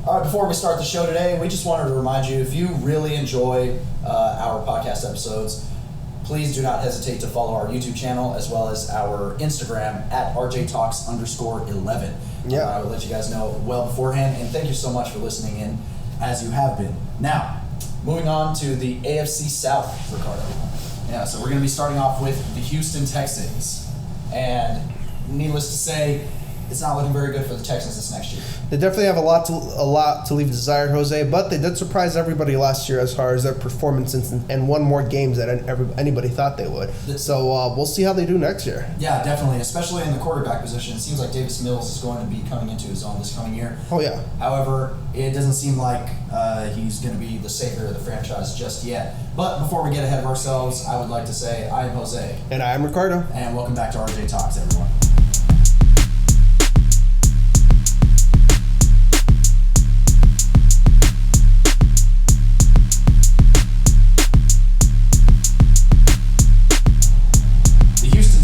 All right, before we start the show today, we just wanted to remind you, if you really enjoy our podcast episodes, please do not hesitate to follow our YouTube channel as well as our Instagram at RJTalks_11. Yeah. I will let you guys know well beforehand, and thank you so much for listening in as you have been. Now, moving on to the AFC South, Ricardo. Yeah, so we're going to be starting off with the Houston Texans. And needless to say, it's not looking very good for the Texans this next year. They definitely have a lot to leave desired, Jose, but they did surprise everybody last year as far as their performance and won more games than anybody thought they would. So we'll see how they do next year. Yeah, definitely, especially in the quarterback position. It seems like Davis Mills is going to be coming into his own this coming year. Oh, yeah. However, it doesn't seem like he's going to be the savior of the franchise just yet. But before we get ahead of ourselves, I would like to say I am Jose. And I am Ricardo. And welcome back to RJ Talks, everyone.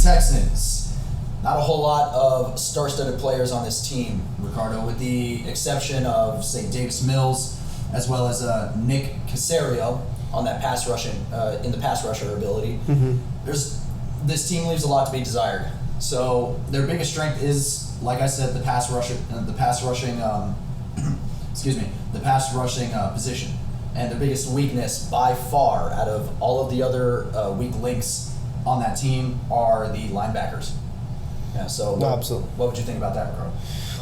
Texans. Not a whole lot of star-studded players on this team, Ricardo, with the exception of, say, Davis Mills, as well as Nick Caserio on that pass rushing, in the pass rusher ability. Mm-hmm. This team leaves a lot to be desired. So their biggest strength is, like I said, the pass rushing position, and their biggest weakness by far, out of all of the other weak links on that team, are the linebackers. Yeah, so absolutely. What would you think about that, Ricardo?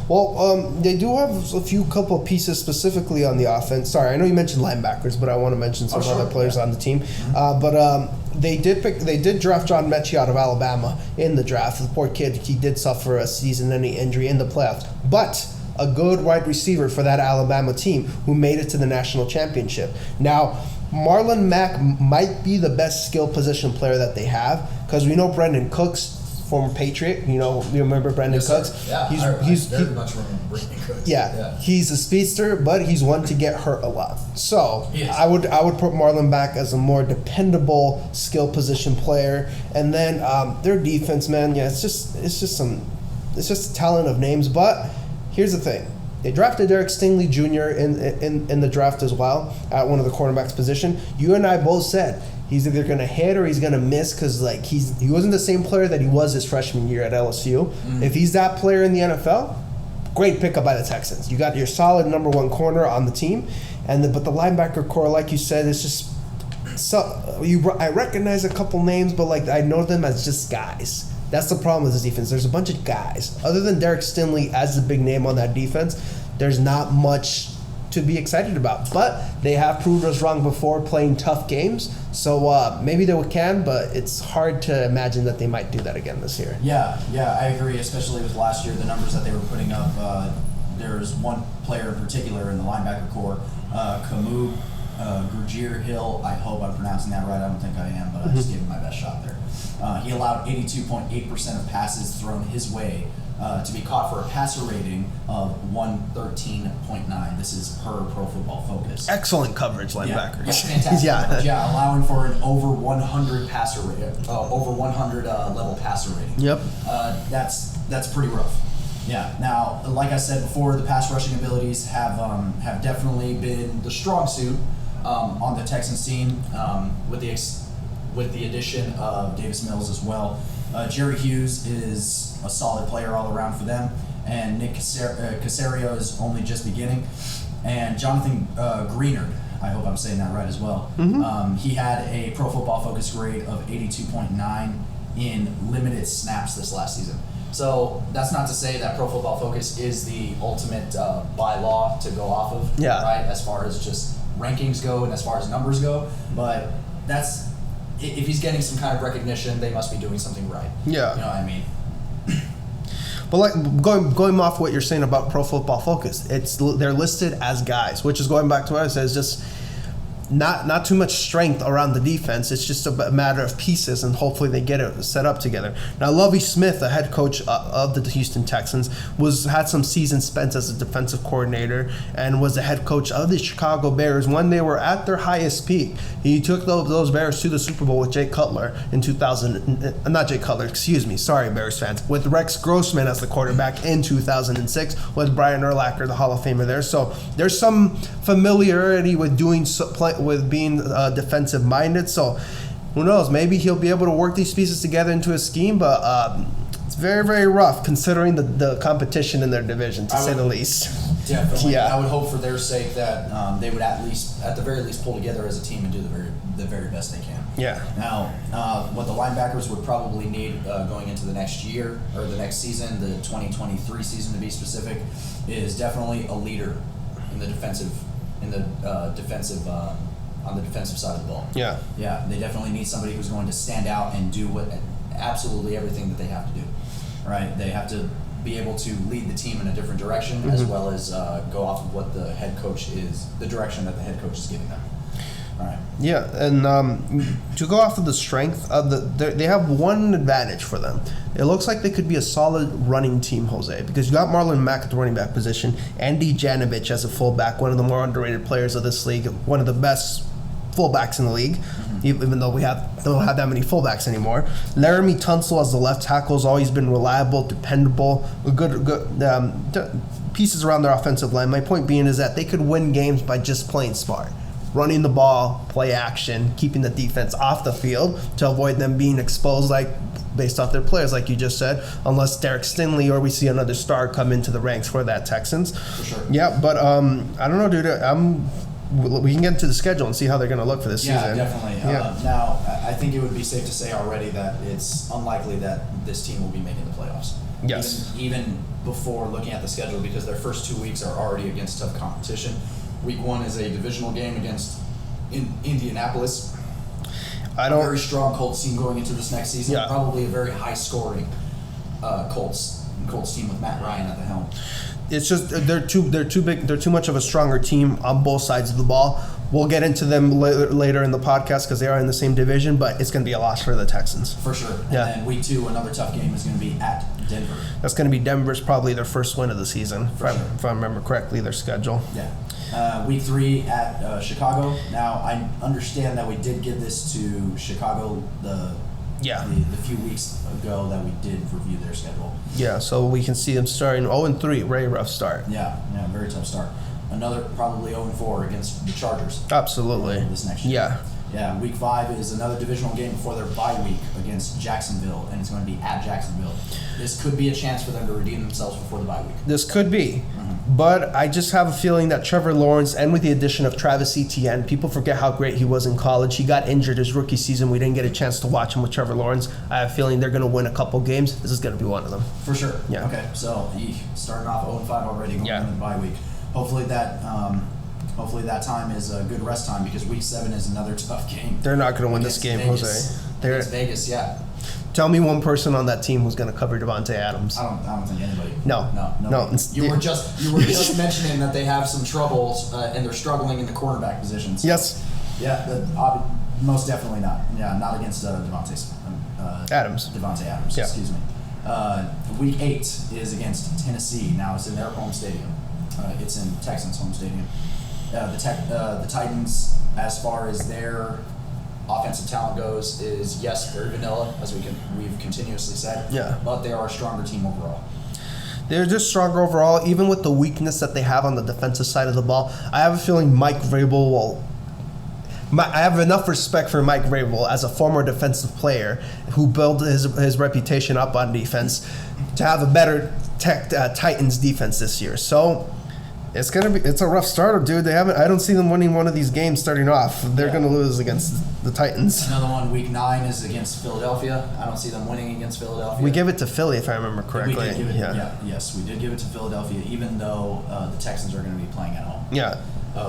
Well, they do have a couple pieces specifically on the offense. Sorry, I know you mentioned linebackers, but I want to mention some other players on the team. Mm-hmm. They did draft John Mechie out of Alabama in the draft. The poor kid, he did suffer a season-ending injury in the playoffs, but a good wide receiver for that Alabama team who made it to the national championship. Now, Marlon Mack might be the best skill position player that they have, because we know Brendan Cooks, former Patriot. You remember Brendan Cooks? Sir. Yeah, I very much remember Brendan Cooks. Yeah, he's a speedster, but he's one to get hurt a lot. So I would put Marlon Mack as a more dependable skill position player, and then their defense, man. Yeah, it's just a talent of names. But here's the thing. They drafted Derek Stingley Jr. in the draft as well at one of the cornerbacks position. You and I both said he's either going to hit or he's going to miss, because he wasn't the same player that he was his freshman year at LSU. Mm-hmm. If he's that player in the NFL, great pickup by the Texans. You got your solid number one corner on the team, but the linebacker core, like you said, is just I recognize a couple names, but I know them as just guys. That's the problem with this defense. There's a bunch of guys. Other than Derek Stingley as the big name on that defense, there's not much to be excited about. But they have proved us wrong before playing tough games. So maybe they can, but it's hard to imagine that they might do that again this year. Yeah, I agree, especially with last year, the numbers that they were putting up. There's one player in particular in the linebacker core, Camus Gurgier Hill. I hope I'm pronouncing that right. I don't think I am, but I just gave him my best shot there. He allowed 82.8% of passes thrown his way to be caught for a passer rating of 113.9. This is per Pro Football Focus. Excellent coverage, linebackers. Yeah, fantastic. Yeah, allowing for an over 100 passer rating, over 100 level passer rating. Yep. That's pretty rough. Yeah. Now, like I said before, the pass rushing abilities have definitely been the strong suit on the Texans team, with the addition of Davis Mills as well. Jerry Hughes is a solid player all around for them, and Nick Caserio is only just beginning. And Jonathan Greenard, I hope I'm saying that right as well. Mm-hmm. He had a Pro Football Focus grade of 82.9 in limited snaps this last season. So that's not to say that Pro Football Focus is the ultimate by law to go off of, right? As far as just rankings go and as far as numbers go, but if he's getting some kind of recognition, they must be doing something right. Yeah. You know what I mean? But going off what you're saying about Pro Football Focus, they're listed as guys, which is going back to what I said. It's just not too much strength around the defense. It's just a matter of pieces, and hopefully they get it set up together. Now, Lovie Smith, the head coach of the Houston Texans, had some seasons spent as a defensive coordinator and was the head coach of the Chicago Bears when they were at their highest peak. He took those Bears to the Super Bowl with Jay Cutler in 2000. Not Jay Cutler, excuse me. Sorry, Bears fans. With Rex Grossman as the quarterback in 2006, with Brian Urlacher, the Hall of Famer there. So there's some familiarity with with being defensive minded. So who knows? Maybe he'll be able to work these pieces together into a scheme, but it's very, very rough considering the competition in their division, to say the least. Definitely. Yeah. I would hope for their sake that they would at the very least, pull together as a team and do the very best they can. Yeah. Now, what the linebackers would probably need going into the next year or the next season, the 2023 season to be specific, is definitely a leader in the defensive on the defensive side of the ball. Yeah. Yeah, they definitely need somebody who's going to stand out and do absolutely everything that they have to do. Right? They have to be able to lead the team in a different direction, as well as go off of what the direction that the head coach is giving them. All right. Yeah, and to go off of the strength of they have one advantage for them. It looks like they could be a solid running team, Jose, because you got Marlon Mack at the running back position, Andy Janovich as a fullback, one of the more underrated players of this league, one of the best fullbacks in the league, even though we don't have that many fullbacks anymore. Laramie Tunsil as the left tackle has always been reliable, dependable, good pieces around their offensive line. My point being is that they could win games by just playing smart. Running the ball, play action, keeping the defense off the field to avoid them being exposed based off their players, like you just said, unless Derek Stingley or we see another star come into the ranks for that Texans. For sure. Yeah, but I don't know, dude. We can get into the schedule and see how they're going to look for this season. Yeah, definitely. Now, I think it would be safe to say already that it's unlikely that this team will be making the playoffs. Yes. Even before looking at the schedule, because their first 2 weeks are already against tough competition. Week 1 is a divisional game against Indianapolis. A very strong Colts team going into this next season. Yeah. Probably a very high-scoring Colts team with Matt Ryan at the helm. It's just they're too big. They're too much of a stronger team on both sides of the ball. We'll get into them later in the podcast because they are in the same division, but it's going to be a loss for the Texans. For sure. Yeah. And then week 2, another tough game is going to be at Denver. That's going to be Denver's probably their first win of the season, if I remember correctly, their schedule. Yeah. Week 3 at Chicago. Now, I understand that we did give this to Chicago the few weeks ago that we did review their schedule. Yeah, so we can see them starting 0-3, very rough start. Yeah, very tough start. Another probably 0-4 against the Chargers. Absolutely. This next year. Yeah. Yeah, week 5 is another divisional game before their bye week against Jacksonville, and it's going to be at Jacksonville. This could be a chance for them to redeem themselves before the bye week. This could be. But I just have a feeling that Trevor Lawrence, and with the addition of Travis Etienne, people forget how great he was in college. He got injured his rookie season. We didn't get a chance to watch him with Trevor Lawrence. I have a feeling they're going to win a couple games. This is going to be one of them. For sure. Yeah. Okay, so starting off 0-5 already going into the bye week. Hopefully that time is a good rest time because week 7 is another tough game. They're not going to win this game, Vegas. Jose. Against Vegas, yeah. Tell me one person on that team who's going to cover Devontae Adams. I don't think anybody. No. You were just mentioning that they have some troubles and they're struggling in the cornerback positions. Yes. Yeah, most definitely not. Yeah, not against Devontae Adams. Yeah. Excuse me. Week 8 is against Tennessee. Now it's in their home stadium. It's in Texans' home stadium. The Titans, as far as their offensive talent goes, is very vanilla, as we've continuously said. Yeah. But they are a stronger team overall. They're just stronger overall, even with the weakness that they have on the defensive side of the ball. I have a feeling Mike Vrabel will. I have enough respect for Mike Vrabel as a former defensive player who built his reputation up on defense to have a better Titans defense this year. So it's a rough start, dude. I don't see them winning one of these games starting off. They're going to lose against the Titans. Another one, week 9 is against Philadelphia. I don't see them winning against Philadelphia. We gave it to Philly, if I remember correctly. We did give it, yes, we did give it to Philadelphia, even though the Texans are going to be playing at home. Yeah.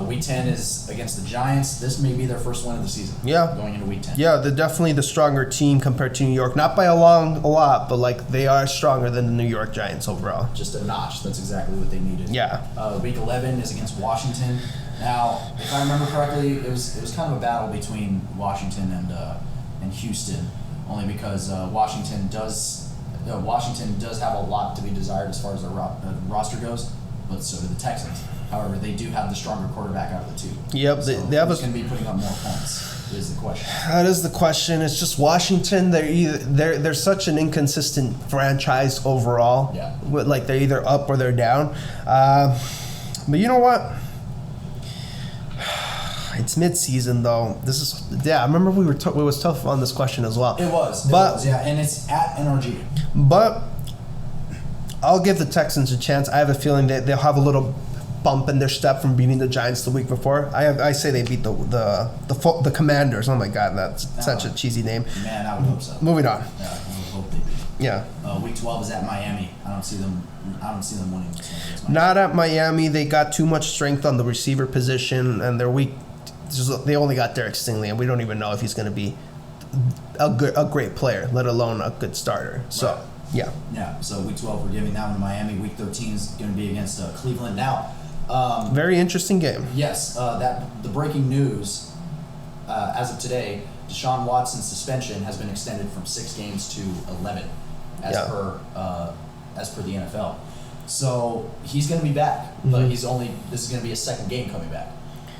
Week 10 is against the Giants. This may be their first win of the season. Yeah. Going into week 10. Yeah, they're definitely the stronger team compared to New York. Not by a lot, but they are stronger than the New York Giants overall. Just a notch. That's exactly what they needed. Yeah. Week 11 is against Washington. Now, if I remember correctly, it was kind of a battle between Washington and Houston, only because Washington does have a lot to be desired as far as their roster goes, but so do the Texans. However, they do have the stronger quarterback out of the two. Yep, so they have who's going to be putting up more points is the question. That is the question. It's just Washington. They're such an inconsistent franchise overall. Yeah. Like they're either up or they're down. But you know what? It's mid-season though. I remember we was tough on this question as well. It was, yeah, and it's at NRG. But I'll give the Texans a chance. I have a feeling that they'll have a little bump in their step from beating the Giants the week before. I say they beat the Commanders. Oh my God, that's such a cheesy name. Man, I would hope so. Moving on. Yeah, I would hope they beat. Yeah. Week 12 is at Miami. I don't see them winning this one. Not at Miami. They got too much strength on the receiver position, and they're weak. They only got Derek Stingley, and we don't even know if he's going to be a great player, let alone a good starter. So, right. Yeah. Yeah, so week 12, we're giving that one to Miami. Week 13 is going to be against Cleveland. Now, very interesting game. yes, the breaking news as of today, Deshaun Watson's suspension has been extended from 6 games to 11 as per the NFL. So he's going to be back, but this is going to be his second game coming back.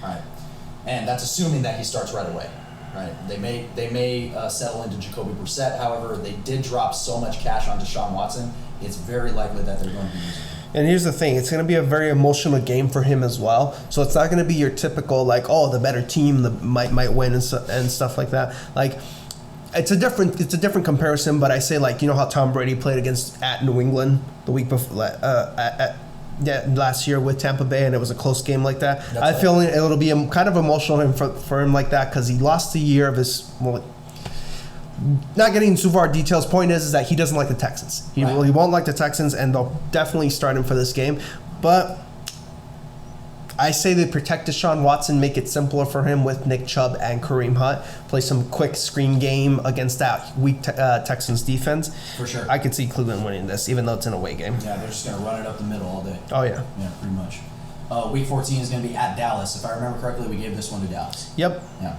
All right. And that's assuming that he starts right away. Right. They may settle into Jacoby Brissett. However, they did drop so much cash on Deshaun Watson. It's very likely that they're going to be using him. And here's the thing, it's going to be a very emotional game for him as well. So it's not going to be your typical, like, oh, the better team might win and stuff like that. Like, it's a different comparison, but I say, like, you know how Tom Brady played at New England the week before, last year with Tampa Bay, and it was a close game like that. I feel it'll be kind of emotional for him like that, because he lost a year of his, not getting too far details. Point is that he doesn't like the Texans. He won't like the Texans, and they'll definitely start him for this game. But I say they protect Deshaun Watson, make it simpler for him with Nick Chubb and Kareem Hunt. Play some quick screen game against that weak Texans defense. For sure. I could see Cleveland winning this, even though it's an away game. Yeah, they're just going to run it up the middle all day. Oh, yeah. Yeah, pretty much. Week 14 is going to be at Dallas. If I remember correctly, we gave this one to Dallas. Yep. Yeah.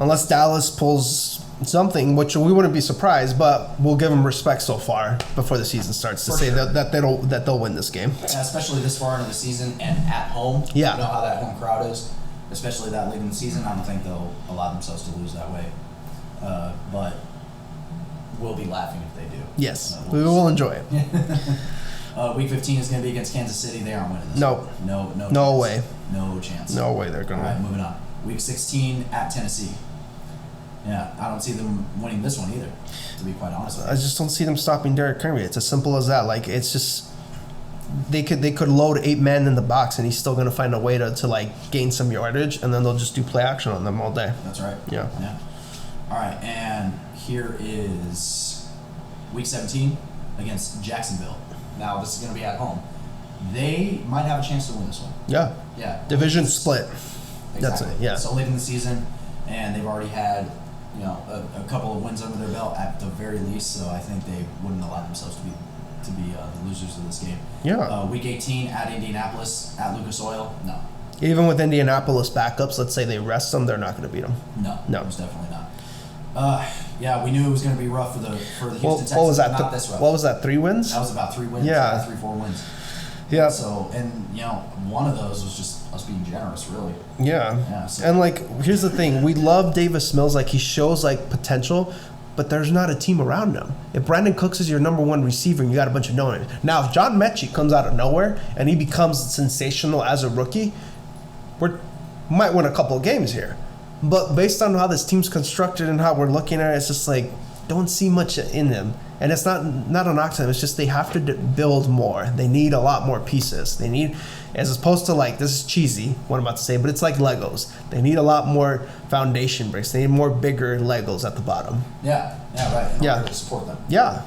Unless Dallas pulls something, which we wouldn't be surprised, but we'll give them respect so far before the season starts to say that they'll win this game. Yeah, especially this far into the season and at home. Yeah. You know how that home crowd is, especially that late in the season. I don't think they'll allow themselves to lose that way. But we'll be laughing if they do. Yes, we will enjoy it. Week 15 is going to be against Kansas City. They aren't winning this. No. No way. No chance. No way they're going to. All right, moving on. Week 16 at Tennessee. Yeah, I don't see them winning this one either, to be quite honest with you. I just don't see them stopping Derrick Henry. It's as simple as that. Like, it's just they could load 8 men in the box, and he's still going to find a way to like gain some yardage, and then they'll just do play action on them all day. That's right. Yeah. All right, and here is Week 17 against Jacksonville. Now, this is going to be at home. They might have a chance to win this one. Yeah. Yeah. Division split. Exactly. That's it. Yeah. So late in the season, and they've already had a couple of wins under their belt at the very least. So I think they wouldn't allow themselves to be the losers of this game. Yeah. Week 18 at Indianapolis at Lucas Oil. No. Even with Indianapolis backups, let's say they rest them, they're not going to beat them. No. Most definitely not. Yeah, we knew it was going to be rough for the Houston Texans. What was that? Not this rough. What was that? 3 wins? That was about 3 wins. Yeah. 3-4 wins. Yeah. So, and one of those was just us being generous, really. Yeah. So. And like, here's the thing: we love Davis Mills. Like, he shows like potential, but there's not a team around him. If Brandon Cooks is your number 1 receiver, and you got a bunch of no-names. Now, if John Mechie comes out of nowhere and he becomes sensational as a rookie, we might win a couple of games here. But based on how this team's constructed and how we're looking at it, it's just like, don't see much in them. And it's not a knock to them. It's just they have to build more. They need a lot more pieces. They need, as opposed to like, this is cheesy, what I'm about to say, but it's like Legos. They need a lot more foundation bricks. They need more bigger Legos at the bottom. Yeah, right. In order to support them. Yeah,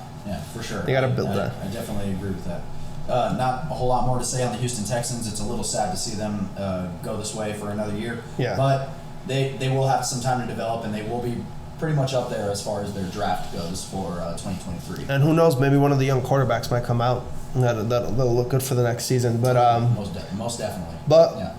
for sure. They got to build that. I definitely agree with that. Not a whole lot more to say on the Houston Texans. It's a little sad to see them go this way for another year. Yeah. But they will have some time to develop, and they will be pretty much up there as far as their draft goes for 2023. And who knows, maybe one of the young quarterbacks might come out. That'll look good for the next season. But most definitely. But yeah.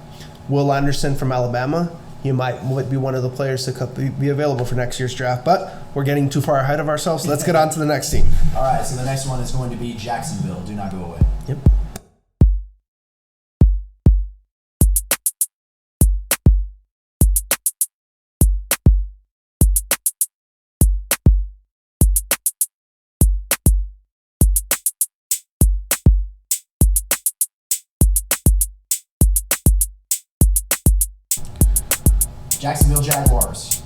Will Anderson from Alabama. He might be one of the players to be available for next year's draft, but we're getting too far ahead of ourselves. So let's get on to the next team. All right, so the next one is going to be Jacksonville. Do not go away. Yep. Jacksonville Jaguars,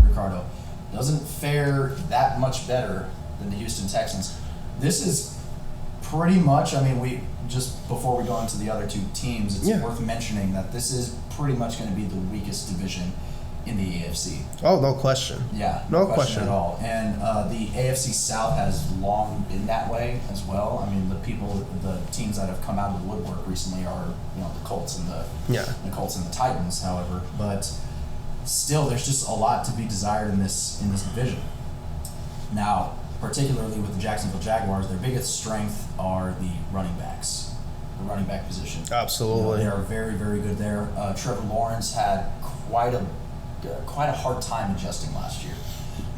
Ricardo, doesn't fare that much better than the Houston Texans. This is pretty much, I mean, we just before we go into the other two teams, it's worth mentioning that this is pretty much going to be the weakest division in the AFC. Oh, no question. Yeah, no question at all. And the AFC South has long been that way as well. I mean, the teams that have come out of the woodwork recently are, the Colts and the Titans, however, but still, there's just a lot to be desired in this division. Now, particularly with the Jacksonville Jaguars, their biggest strength are the running backs, the running back position. Absolutely, they are very, very good there. Trevor Lawrence had quite a hard time adjusting last year.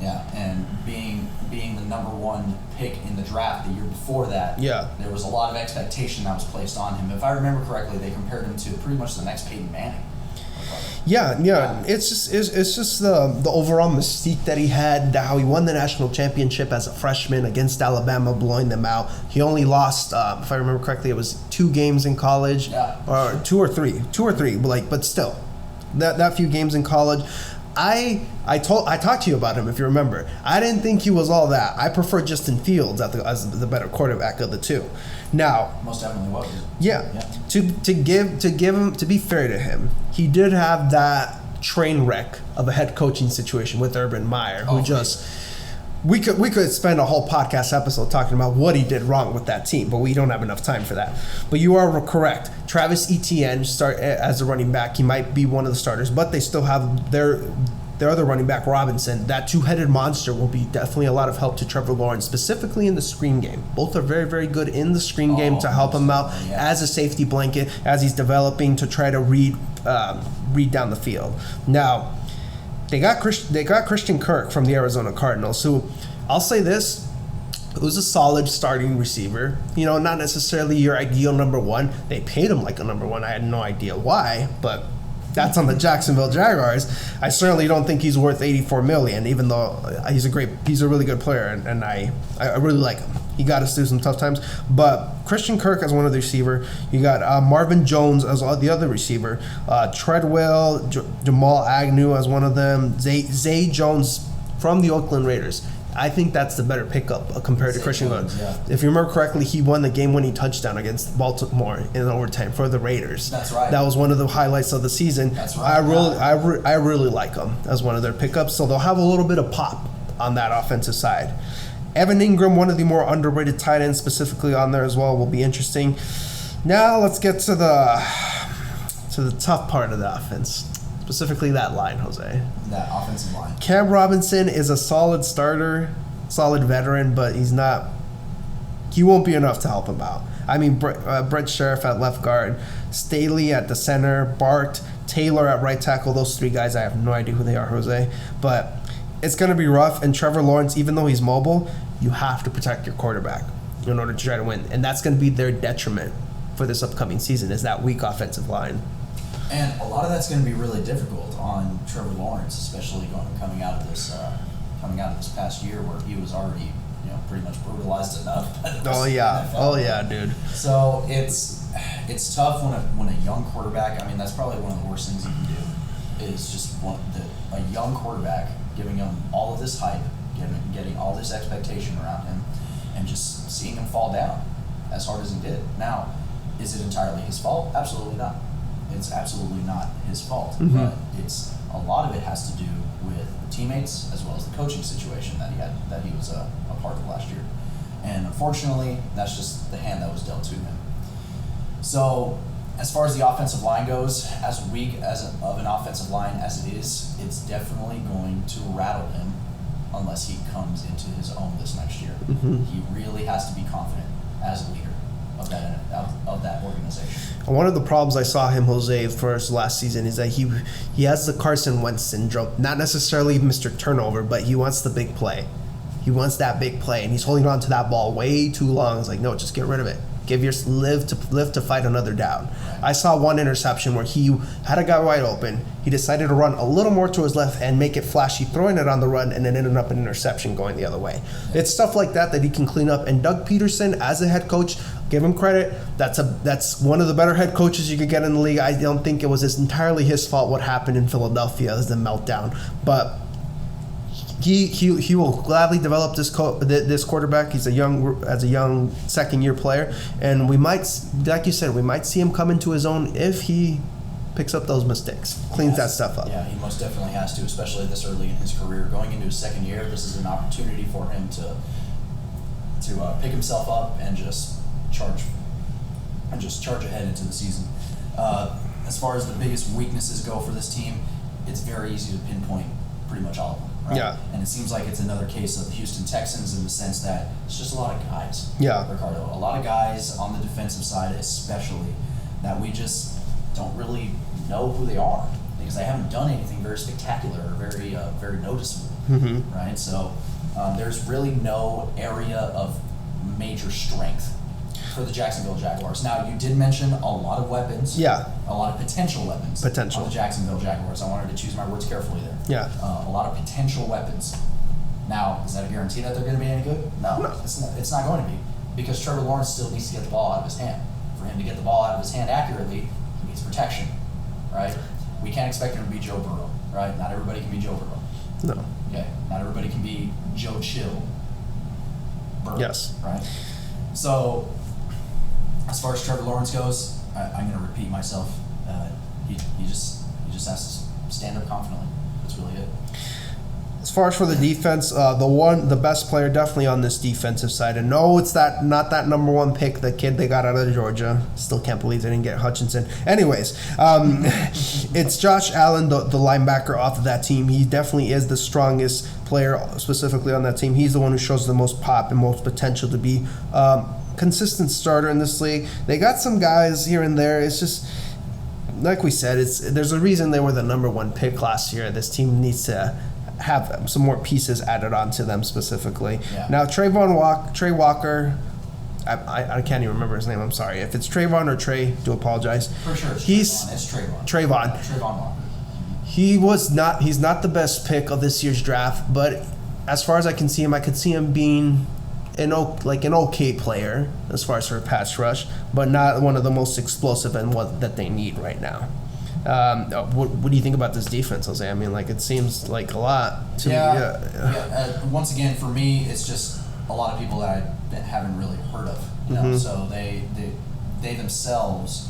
Yeah, and being the number one pick in the draft the year before that, there was a lot of expectation that was placed on him. If I remember correctly, they compared him to pretty much the next Peyton Manning. Yeah. It's just the overall mystique that he had, how he won the national championship as a freshman against Alabama, blowing them out. He only lost, if I remember correctly, it was 2 games in college, or two or three, but still, that few games in college. I talked to you about him, if you remember. I didn't think he was all that. I prefer Justin Fields as the better quarterback of the two. Now, most definitely was. Yeah. To be fair to him, he did have that train wreck of a head coaching situation with Urban Meyer, who we could spend a whole podcast episode talking about what he did wrong with that team, but we don't have enough time for that. But you are correct. Travis Etienne start as a running back. He might be one of the starters, but they still have their other running back, Robinson. That two-headed monster will be definitely a lot of help to Trevor Lawrence, specifically in the screen game. Both are very, very good in the screen game to help him out as a safety blanket as he's developing to try to read down the field. Now, They got Christian Kirk from the Arizona Cardinals, who, I'll say this, it was a solid starting receiver. Not necessarily your ideal number one. They paid him like a number one. I had no idea why, but that's on the Jacksonville Jaguars. I certainly don't think he's worth $84 million, even though he's a really good player, and I really like him. He got us through some tough times. But Christian Kirk as one of the receiver. You got Marvin Jones as the other receiver. Treadwell, Jamal Agnew as one of them. Zay Jones from the Oakland Raiders. I think that's the better pickup compared to Christian Kirk. Yeah. If you remember correctly, he won the game-winning touchdown against Baltimore in overtime for the Raiders. That's right. That was one of the highlights of the season. That's right. I really like him as one of their pickups, so they'll have a little bit of pop on that offensive side. Evan Ingram, one of the more underrated tight ends, specifically on there as well, will be interesting. Now let's get to the tough part of the offense. Specifically that line, Jose. That offensive line. Cam Robinson is a solid starter, solid veteran, but he won't be enough to help him out. I mean, Brett Sheriff at left guard, Staley at the center, Bart, Taylor at right tackle. Those 3 guys, I have no idea who they are, Jose. But it's going to be rough, and Trevor Lawrence, even though he's mobile, you have to protect your quarterback in order to try to win. And that's going to be their detriment for this upcoming season, is that weak offensive line. And a lot of that's going to be really difficult on Trevor Lawrence, especially coming out of this past year where he was already pretty much brutalized enough. Oh yeah, dude. So it's tough when a young quarterback. I mean, that's probably one of the worst things you can do is just a young quarterback giving him all of this hype, getting all this expectation around him, and just seeing him fall down as hard as he did. Now, is it entirely his fault? Absolutely not. It's absolutely not his fault, but a lot of it has to do with the teammates as well as the coaching situation that he was a part of last year, and unfortunately, that's just the hand that was dealt to him. So, as far as the offensive line goes, as weak of an offensive line as it is, it's definitely going to rattle him unless he comes into his own this next year. He really has to be confident as a leader of that organization. And one of the problems I saw him, Jose, for his last season is that he has the Carson Wentz syndrome. Not necessarily Mr. Turnover, but he wants the big play. He wants that big play, and he's holding on to that ball way too long. It's like, no, just get rid of it. Live to fight another down. I saw one interception where he had a guy wide open. He decided to run a little more to his left and make it flashy, throwing it on the run, and then ended up an interception going the other way. It's stuff like that he can clean up. And Doug Peterson, as a head coach, give him credit. That's one of the better head coaches you could get in the league. I don't think it was entirely his fault what happened in Philadelphia as the meltdown, but he will gladly develop this quarterback. He's a young second-year player, and we might, like you said, see him come into his own if he picks up those mistakes, cleans that stuff up. Yeah, he most definitely has to, especially this early in his career. Going into his second year, this is an opportunity for him to pick himself up and just charge ahead into the season. As far as the biggest weaknesses go for this team, it's very easy to pinpoint pretty much all of them. Right? Yeah. And it seems like it's another case of the Houston Texans in the sense that it's just a lot of guys. Yeah. Ricardo, a lot of guys on the defensive side especially that we just don't really know who they are because they haven't done anything very spectacular or very noticeable. Mm-hmm. Right? So there's really no area of major strength for the Jacksonville Jaguars. Now, you did mention a lot of weapons. Yeah. A lot of potential weapons. On the Jacksonville Jaguars. I wanted to choose my words carefully there. Yeah. A lot of potential weapons. Now, is that a guarantee that they're going to be any good? No. It's not going to be. Because Trevor Lawrence still needs to get the ball out of his hand. For him to get the ball out of his hand accurately, he needs protection. Right? We can't expect him to be Joe Burrow. Right? Not everybody can be Joe Burrow. No. Okay? Not everybody can be Joe Chill Burrow. Yes. Right? So, as far as Trevor Lawrence goes, I'm going to repeat myself. He just has to stand up confidently. That's really it. As far as for the defense, the best player definitely on this defensive side, and no, it's not that number one pick, the kid they got out of Georgia. Still can't believe they didn't get Hutchinson. Anyways, it's Josh Allen, the linebacker off of that team. He definitely is the strongest player specifically on that team. He's the one who shows the most pop and most potential to be consistent starter in this league. They got some guys here and there. It's just like we said, there's a reason they were the number one pick last year. This team needs to have some more pieces added onto them specifically. Yeah. Now Trey Walker, I can't even remember his name. I'm sorry. If it's Trayvon or Trey, do apologize. For sure, it's Trayvon. Trayvon. Trayvon Walker. He's not the best pick of this year's draft, but as far as I can see him, I could see him being an okay player as far as for pass rush, but not one of the most explosive and what that they need right now. What do you think about this defense, Jose? I mean, it seems like a lot to me. Yeah. Once again, for me, it's just a lot of people that I haven't really heard of. You know, so they themselves,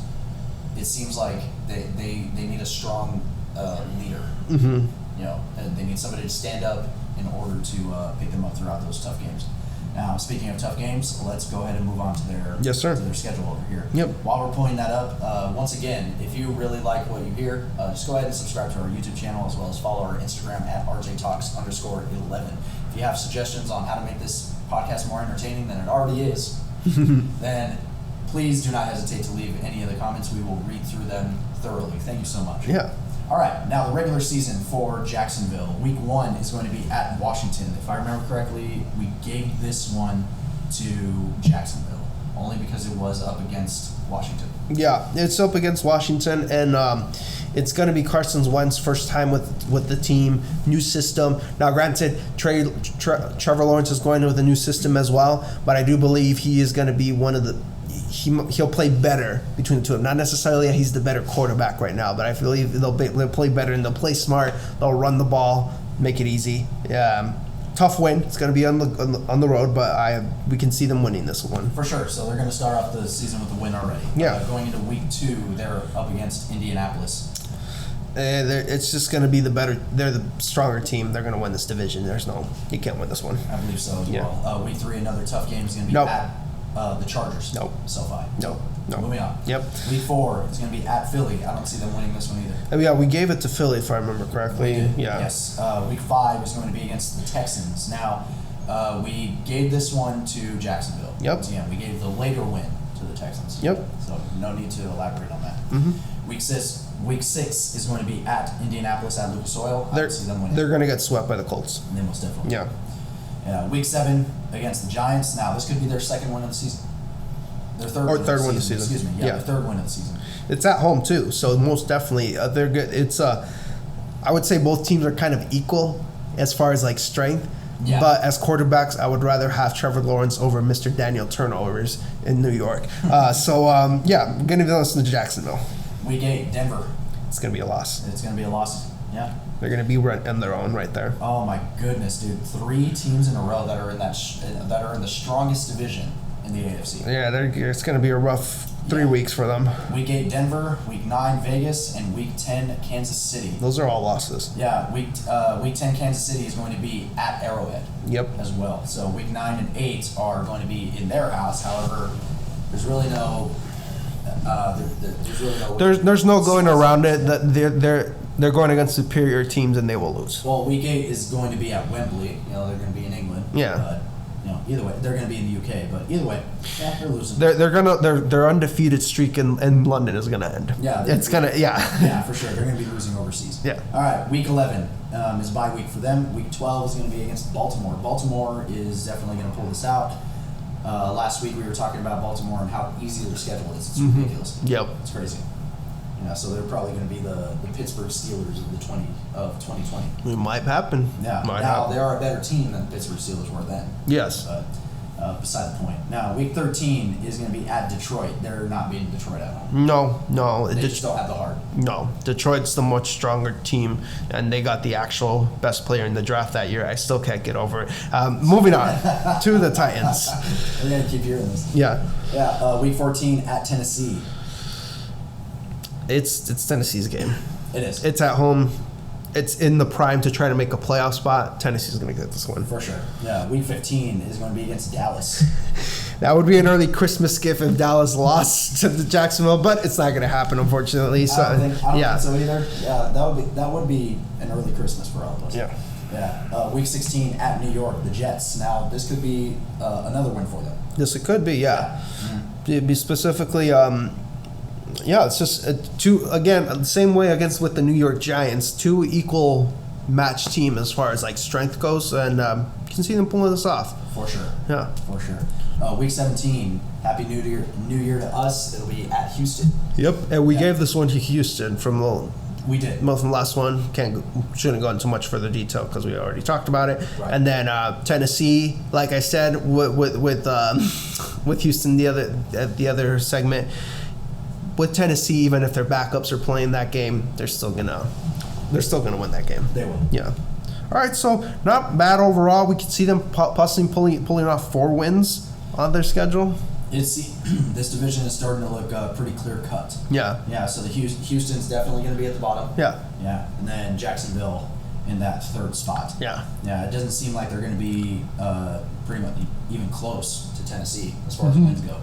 it seems like they need a strong leader. Mm-hmm. You know, and they need somebody to stand up in order to pick them up throughout those tough games. Now, speaking of tough games, let's go ahead and move on to their to their schedule over here. Yep. While we're pulling that up, once again, if you really like what you hear, just go ahead and subscribe to our YouTube channel as well as follow our Instagram at RJTalks_11. If you have suggestions on how to make this podcast more entertaining than it already is, then please do not hesitate to leave any of the comments. We will read through them thoroughly. Thank you so much. Yeah. All right, now the regular season for Jacksonville. Week 1 is going to be at Washington. If I remember correctly, we gave this one to Jacksonville, only because it was up against Washington. Yeah, it's up against Washington, and it's going to be Carson Wentz's first time with the team, new system. Now, granted, Trevor Lawrence is going with a new system as well, but I do believe he is going to be one of the he'll play better between the two of them. Not necessarily that he's the better quarterback right now, but I believe they'll play better and they'll play smart. They'll run the ball, make it easy. Tough win. It's going to be on the road, but we can see them winning this one. For sure. So they're going to start off the season with a win already. Yeah. Going into week 2, they're up against Indianapolis. It's just going to be they're the stronger team. They're going to win this division. You can't win this one. I believe so as well. Week 3, another tough game is going to be at the Chargers. Nope. SoFi. No. Moving on. Yep. Week 4 is going to be at Philly. I don't see them winning this one either. Yeah, we gave it to Philly if I remember correctly. We did. Yeah. Yes. Week 5 is going to be against the Texans. Now, we gave this one to Jacksonville. Yep. Once again, we gave the later win to the Texans. Yep. So no need to elaborate on that. Mm-hmm. Week 6 is going to be at Indianapolis at Lucas Oil. I see them winning. They're going to get swept by the Colts. They most definitely. Yeah. Week 7 against the Giants. Now this could be their second win of the season. Their third win of the season. Excuse me. Yeah, their third win of the season. It's at home too, so most definitely they're good. It's I would say both teams are kind of equal as far as like strength. Yeah. But as quarterbacks, I would rather have Trevor Lawrence over Mr. Daniel Turnovers in New York. I'm going to listen to Jacksonville. Week 8, Denver. It's going to be a loss. It's going to be a loss. Yeah. They're going to be on their own right there. Oh my goodness, dude! 3 teams in a row that are in that are in the strongest division in the AFC. Yeah, it's going to be a rough 3 weeks for them. Week 8, Denver. Week 9, Vegas, and Week 10, Kansas City. Those are all losses. Yeah, Week 10, Kansas City is going to be at Arrowhead. Yep. As well. So Week 9 and 8 are going to be in their house. However, there's really no. There's no going around it. That they're going against superior teams and they will lose. Well, Week 8 is going to be at Wembley. They're going to be in England. Yeah. But, either way, they're going to be in the UK. But either way, they're losing. Their undefeated streak in London is gonna end. Yeah. Yeah, for sure. They're going to be losing overseas. Yeah. All right. Week 11 is bye week for them. Week 12 is going to be against Baltimore. Baltimore is definitely going to pull this out. Last week we were talking about Baltimore and how easy their schedule is. It's ridiculous. Yep. It's crazy. So they're probably going to be the Pittsburgh Steelers of 2020. It might happen. Yeah. They are a better team than the Pittsburgh Steelers were then. Yes. But beside the point. Now, Week 13 is going to be at Detroit. They're not beating Detroit at home. No. They just don't have the heart. No. Detroit's the much stronger team, and they got the actual best player in the draft that year. I still can't get over it. Moving on to the Titans. We're going to keep hearing this. Yeah. Yeah. Week 14 at Tennessee. It's Tennessee's game. It is. It's at home. It's in the prime to try to make a playoff spot. Tennessee's going to get this one. For sure. Yeah, Week 15 is going to be against Dallas. That would be an early Christmas gift if Dallas lost to the Jacksonville, but it's not going to happen, unfortunately. So, I don't think so either. Yeah, that would be an early Christmas for all of us. Yeah. Yeah. Week 16 at New York, the Jets. Now, this could be another win for them. Yes, it could be, yeah. Mm-hmm. It'd be specifically... it's just the same way with the New York Giants, 2 equal match team as far as like strength goes, and you can see them pulling this off. For sure. Yeah. For sure. Week 17, Happy New Year to us. It'll be at Houston. Yep, and we gave this one to Houston from we did. From the last one. Shouldn't go into much further detail because we already talked about it. Right. And then Tennessee, like I said, with Houston, the other segment. With Tennessee, even if their backups are playing that game, they're still gonna win that game. They will. Yeah. All right, so not bad overall. We can see them possibly pulling off 4 wins on their schedule. This division is starting to look pretty clear cut. Yeah. Yeah. So the Houston's definitely going to be at the bottom. Yeah. Yeah, and then Jacksonville in that 3rd spot. Yeah. Yeah. It doesn't seem like they're going to be pretty much even close to Tennessee as far as wins go.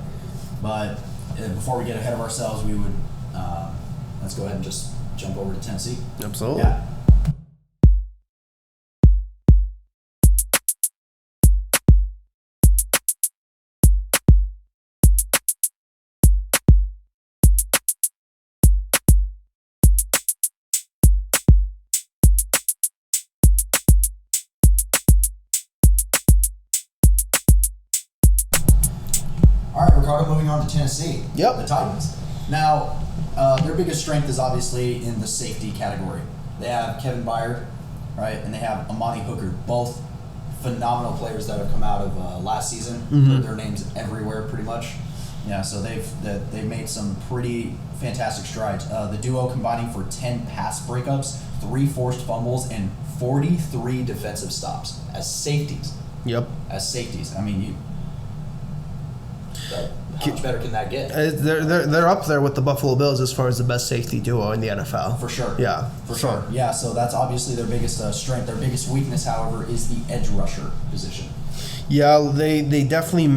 But before we get ahead of ourselves, we would let's go ahead and just jump over to Tennessee. Absolutely. Yeah. All right, Ricardo, moving on to Tennessee. Yep. The Titans. Now, their biggest strength is obviously in the safety category. They have Kevin Byard, right, and they have Amani Hooker, both phenomenal players that have come out of last season. Mm-hmm. Their names everywhere, pretty much. Yeah, so they've made some pretty fantastic strides. The duo combining for 10 pass breakups, 3 forced fumbles, and 43 defensive stops as safeties. Yep. As safeties. I mean, how much better can that get? They're up there with the Buffalo Bills as far as the best safety duo in the NFL. For sure. Yeah. For sure. Yeah, so that's obviously their biggest strength. Their biggest weakness, however, is the edge rusher position. Yeah, they definitely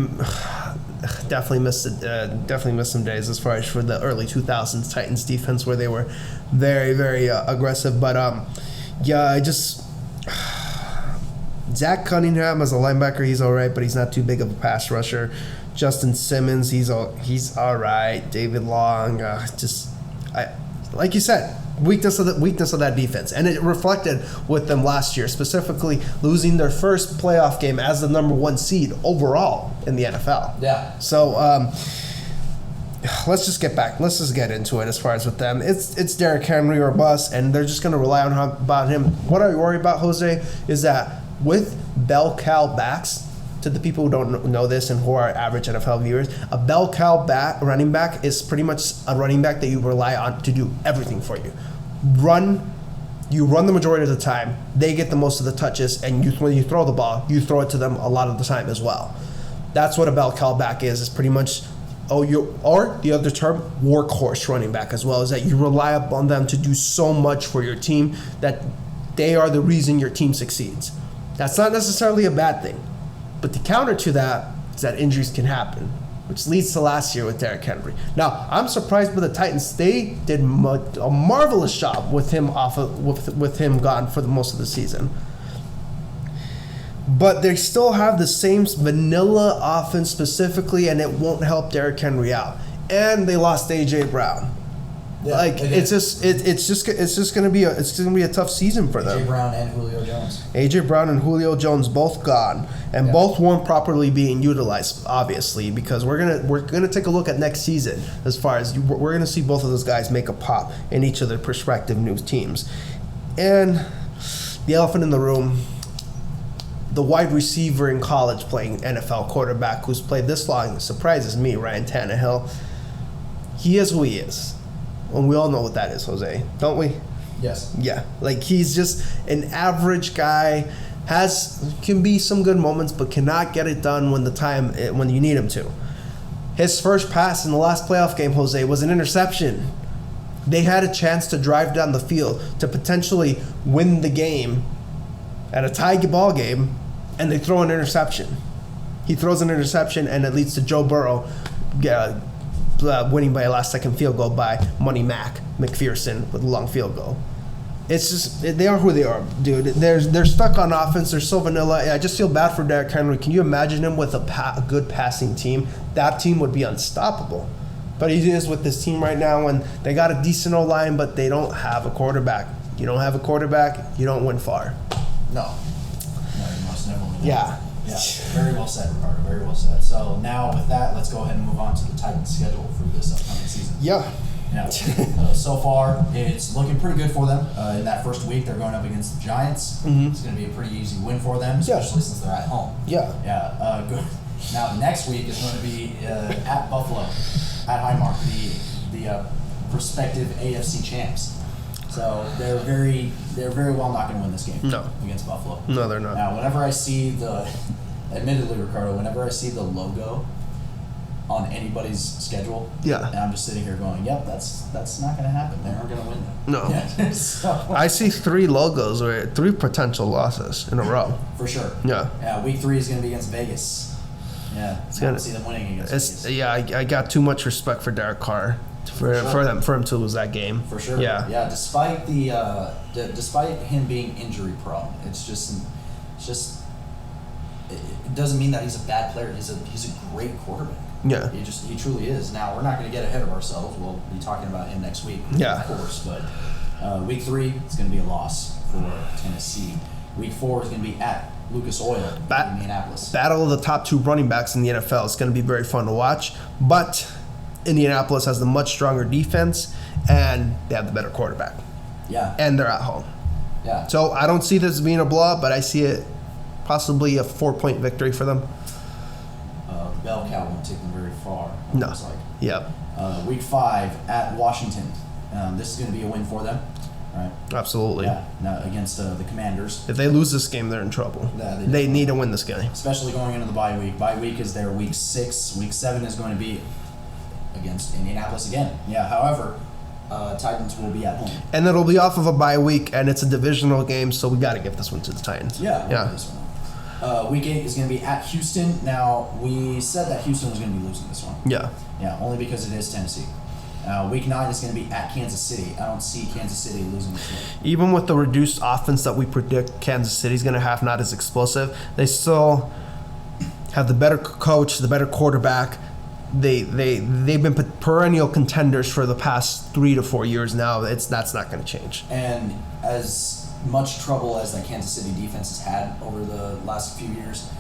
missed some days as far as for the early 2000s Titans defense where they were very, very aggressive. But Zach Cunningham as a linebacker, he's all right, but he's not too big of a pass rusher. Justin Simmons, he's all right. David Long, like you said, weakness of that defense, and it reflected with them last year, specifically losing their first playoff game as the number 1 seed overall in the NFL. Yeah. So let's just get into it. As far as with them, it's Derrick Henry or bust, and they're just going to rely on him. What I worry about, Jose, is that with bell cow backs, to the people who don't know this and who are average NFL viewers, a bell cow running back is pretty much a running back that you rely on to do everything for you. You run the majority of the time, they get the most of the touches, and when you throw the ball, you throw it to them a lot of the time as well. That's what a bell cow back is pretty much, or the other term, workhorse running back as well, is that you rely upon them to do so much for your team that they are the reason your team succeeds. That's not necessarily a bad thing. But the counter to that is that injuries can happen, which leads to last year with Derrick Henry. Now, I'm surprised by the Titans. They did a marvelous job with him with him gone for the most of the season. But they still have the same vanilla offense specifically, and it won't help Derrick Henry out. And they lost A.J. Brown. Yeah, it's just gonna be a tough season for them. A.J. Brown and Julio Jones. A.J. Brown and Julio Jones both gone, and both weren't properly being utilized, obviously, because we're gonna take a look at next season. As far as we're gonna see both of those guys make a pop in each of their prospective new teams, and the elephant in the room. The wide receiver in college playing NFL quarterback who's played this long surprises me, Ryan Tannehill. He is who he is. And we all know what that is, Jose, don't we? Yes. Yeah, like he's just an average guy, can be some good moments, but cannot get it done when you need him to. His first pass in the last playoff game, Jose, was an interception. They had a chance to drive down the field to potentially win the game at a tie ball game, and they throw an interception. He throws an interception, and it leads to Joe Burrow winning by a last-second field goal by Money McPherson with a long field goal. It's just, they are who they are, dude. They're stuck on offense. They're so vanilla. I just feel bad for Derrick Henry. Can you imagine him with a good passing team? That team would be unstoppable. But he is with this team right now, and they got a decent O-line, but they don't have a quarterback. You don't have a quarterback, you don't win far. No, you must never win. Yeah. Yeah, very well said, Ricardo. Very well said. So now with that, let's go ahead and move on to the Titans' schedule for this upcoming season. Yeah. So far, it's looking pretty good for them. In that first week, they're going up against the Giants. Mm-hmm. It's going to be a pretty easy win for them, especially since they're at home. Yeah. Yeah. Good. Now, the next week is going to be at Buffalo, at Highmark, the prospective AFC champs. So they're very well not going to win this game against Buffalo. No, they're not. Now, whenever I see admittedly, Ricardo, whenever I see the logo on anybody's schedule, and I'm just sitting here going, "Yep, that's not going to happen. They aren't going to win them." No. Yeah. So, I see 3 logos or 3 potential losses in a row. For sure. Yeah. Week 3 is going to be against Vegas. Yeah. I don't see them winning against Vegas. Yeah, I got too much respect for Derek Carr. For him to lose that game. For sure. Yeah. Despite despite him being injury prone, it doesn't mean that he's a bad player. He's a great quarterback. Yeah. He truly is. Now we're not going to get ahead of ourselves. We'll be talking about him next week, of course. But week 3 is going to be a loss for Tennessee. Week 4 is going to be at Lucas Oil in Indianapolis. Battle of the top 2 running backs in the NFL. It's going to be very fun to watch, but Indianapolis has the much stronger defense, and they have the better quarterback. Yeah. And they're at home. Yeah. So I don't see this being a blowout, but I see it possibly a 4-point victory for them. The bell cow won't take them very far. No. Looks like. Yep. Week 5 at Washington. This is going to be a win for them, right? Absolutely. Yeah. Now, against the Commanders. If they lose this game, they're in trouble. They need to win this game. Especially going into the bye week. Bye week is their week 6. Week 7 is going to be against Indianapolis again. Yeah. However, Titans will be at home. And it'll be off of a bye week, and it's a divisional game, so we got to give this one to the Titans. Yeah. This one. Week 8 is going to be at Houston. Now, we said that Houston was going to be losing this one. Yeah. Yeah, only because it is Tennessee. Week 9 is going to be at Kansas City. I don't see Kansas City losing this one. Even with the reduced offense that we predict Kansas City's going to have, not as explosive, they still have the better coach, the better quarterback. They've been perennial contenders for the past 3 to 4 years now. That's not going to change. And as much trouble as that Kansas City defense has had over the last few years,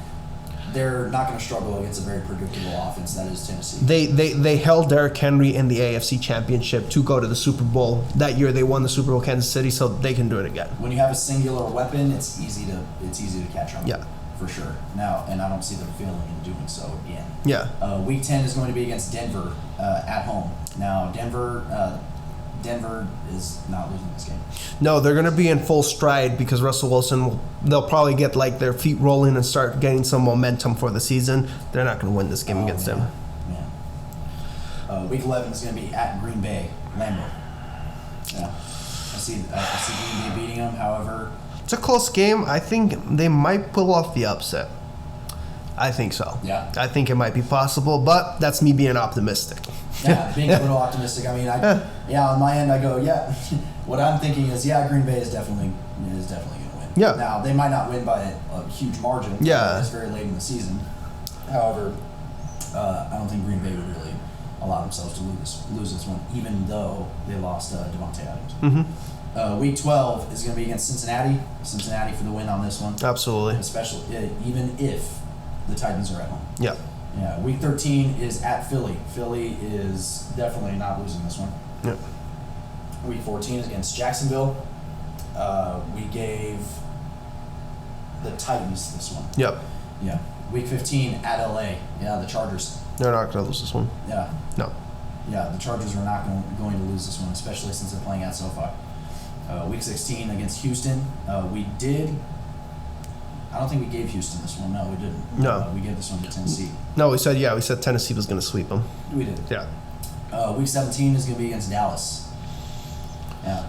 they're not going to struggle against a very predictable offense that is Tennessee. They held Derrick Henry in the AFC Championship to go to the Super Bowl. That year they won the Super Bowl, Kansas City, so they can do it again. When you have a singular weapon, it's easy to catch on. Yeah. For sure. Now, and I don't see them failing in doing so again. Yeah. Week 10 is going to be against Denver at home. Now, Denver is not losing this game. No, they're going to be in full stride because Russell Wilson, they'll probably get like their feet rolling and start getting some momentum for the season. They're not going to win this game against them. Man. Week 11 is going to be at Green Bay, Lambeau. Yeah. I see Green Bay beating them. However, it's a close game. I think they might pull off the upset. I think so. Yeah. I think it might be possible, but that's me being optimistic. Yeah, being a little optimistic. I mean, on my end, I go, yeah. What I'm thinking is, Green Bay is definitely going to win. Yeah. Now, they might not win by a huge margin. Yeah. It's very late in the season. However, I don't think Green Bay would really allow themselves to lose this one, even though they lost Devontae Adams. Mm-hmm. Week 12 is going to be against Cincinnati. Cincinnati for the win on this one. Absolutely. Especially, even if the Titans are at home. Yeah. Yeah. Week 13 is at Philly. Philly is definitely not losing this one. Yeah. Week 14 is against Jacksonville. We gave the Titans this one. Yep. Yeah. Week 15 at LA. Yeah, the Chargers. They're not going to lose this one. Yeah. No. Yeah, the Chargers are not going to lose this one, especially since they're playing at SoFi. Week 16 against Houston. I don't think we gave Houston this one. No, we didn't. No. We gave this one to Tennessee. No, we said Tennessee was going to sweep them. We did. Yeah. Week 17 is going to be against Dallas. Yeah,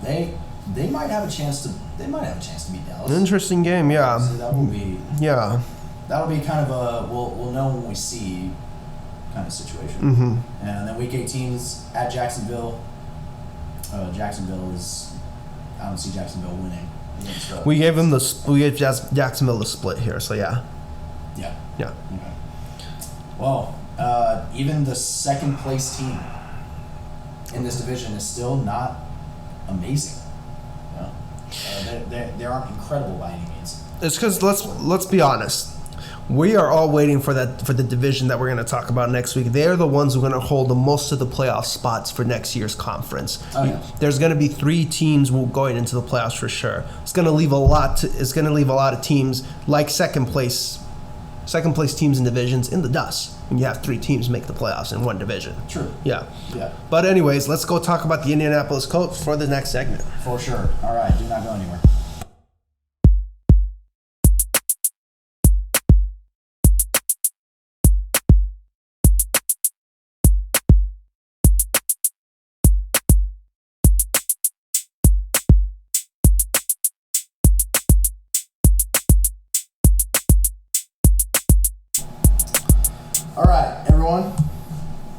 they might have a chance to beat Dallas. Interesting game, yeah. So that will be kind of a we'll know when we see kind of situation. Mm-hmm. And then week 18 is at Jacksonville. I don't see Jacksonville winning. We gave Jacksonville the split here, so yeah. Yeah. Yeah. Okay. Well, even the second place team in this division is still not amazing. They aren't incredible by any means. It's because let's be honest. We are all waiting for the division that we're going to talk about next week. They're the ones who are going to hold the most of the playoff spots for next year's conference. Oh, yeah. There's going to be 3 teams going into the playoffs for sure. It's going to leave a lot of teams like second place teams in divisions in the dust when you have 3 teams make the playoffs in one division. True. Yeah. Yeah. But anyways, let's go talk about the Indianapolis Colts for the next segment. For sure. All right. Do not go anywhere. All right, everyone.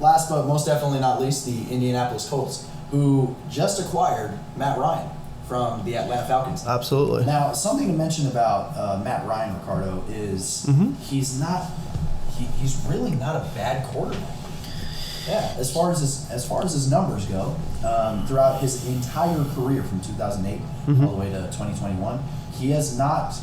Last but most definitely not least, the Indianapolis Colts, who just acquired Matt Ryan from the Atlanta Falcons. Absolutely. Now, something to mention about Matt Ryan, Ricardo, is he's really not a bad quarterback. Yeah, as far as his numbers go, throughout his entire career from 2008 all the way to 2021, he has not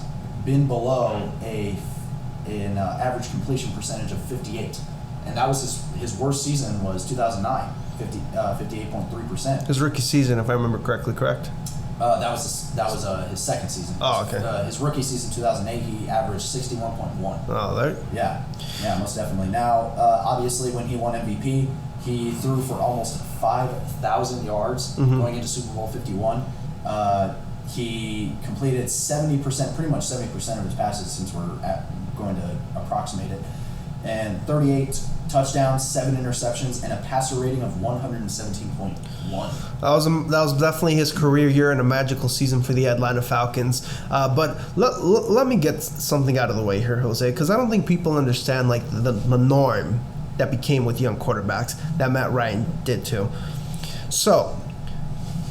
been below an average completion percentage of 58, and that was his worst season was 2009, 58.3%. His rookie season, if I remember correctly, correct? That was his second season. Oh, okay. His rookie season 2008, he averaged 61.1. Oh, there. Yeah, most definitely. Now, obviously, when he won MVP, he threw for almost 5,000 yards going into Super Bowl 51. He completed 70%, pretty much 70% of his passes, since we're going to approximate it, and 38 touchdowns, 7 interceptions, and a passer rating of 117.1. That was definitely his career year and a magical season for the Atlanta Falcons. But let me get something out of the way here, Jose, because I don't think people understand like the norm that became with young quarterbacks that Matt Ryan did too. So,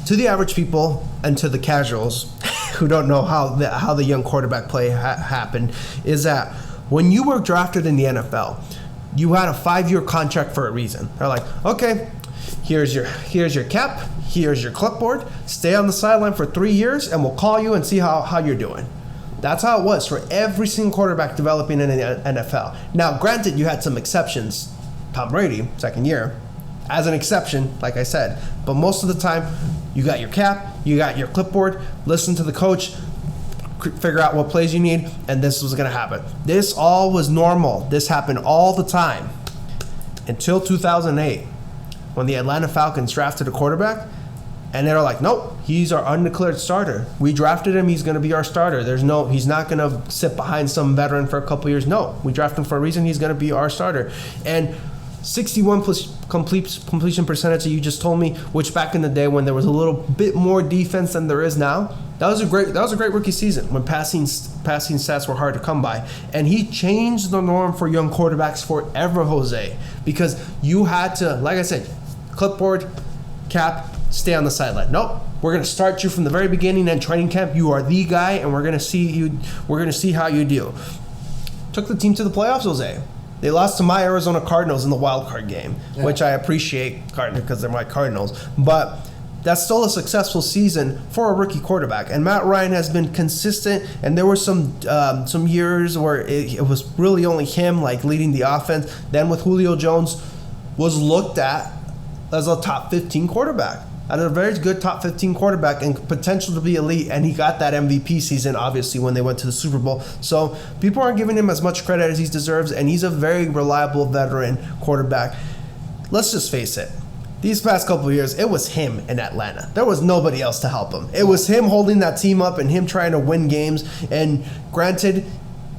to the average people and to the casuals who don't know how the young quarterback play happened, is that When you were drafted in the NFL, you had a 5-year contract for a reason. They're like, okay, here's your cap, here's your clipboard, stay on the sideline for 3 years, and we'll call you and see how you're doing. That's how it was for every single quarterback developing in the NFL. Now, granted, you had some exceptions. Tom Brady, second year, as an exception, like I said. But most of the time, you got your cap, you got your clipboard, listen to the coach, figure out what plays you need, and this was going to happen. This all was normal. This happened all the time until 2008 when the Atlanta Falcons drafted a quarterback, and they were like, nope, he's our undeclared starter. We drafted him, he's going to be our starter. He's not going to sit behind some veteran for a couple years. No, we drafted him for a reason. He's going to be our starter. And 61 plus completion percentage that you just told me, which back in the day when there was a little bit more defense than there is now, that was a great rookie season when passing stats were hard to come by. And he changed the norm for young quarterbacks forever, Jose, because you had to, like I said, clipboard, cap, stay on the sideline. Nope, we're going to start you from the very beginning in training camp. You are the guy, and we're going to see how you do. Took the team to the playoffs, Jose. They lost to my Arizona Cardinals in the wild card game, which I appreciate because they're my Cardinals. But that's still a successful season for a rookie quarterback. And Matt Ryan has been consistent, and there were some years where it was really only him like leading the offense. Then with Julio Jones was looked at as a top 15 quarterback. A very good top 15 quarterback and potential to be elite, and he got that MVP season, obviously, when they went to the Super Bowl. So people aren't giving him as much credit as he deserves, and he's a very reliable veteran quarterback. Let's just face it. These past couple of years, it was him in Atlanta. There was nobody else to help him. It was him holding that team up and him trying to win games. And granted,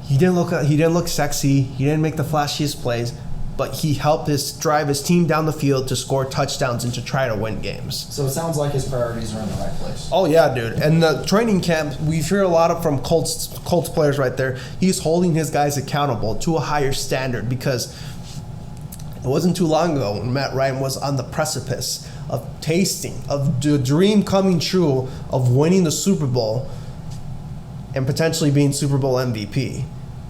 he didn't look sexy. He didn't make the flashiest plays. But he helped drive his team down the field to score touchdowns and to try to win games. So it sounds like his priorities are in the right place. Oh yeah, dude. And the training camp, we hear a lot from Colts players right there. He's holding his guys accountable to a higher standard because it wasn't too long ago when Matt Ryan was on the precipice of the dream coming true of winning the Super Bowl and potentially being Super Bowl MVP.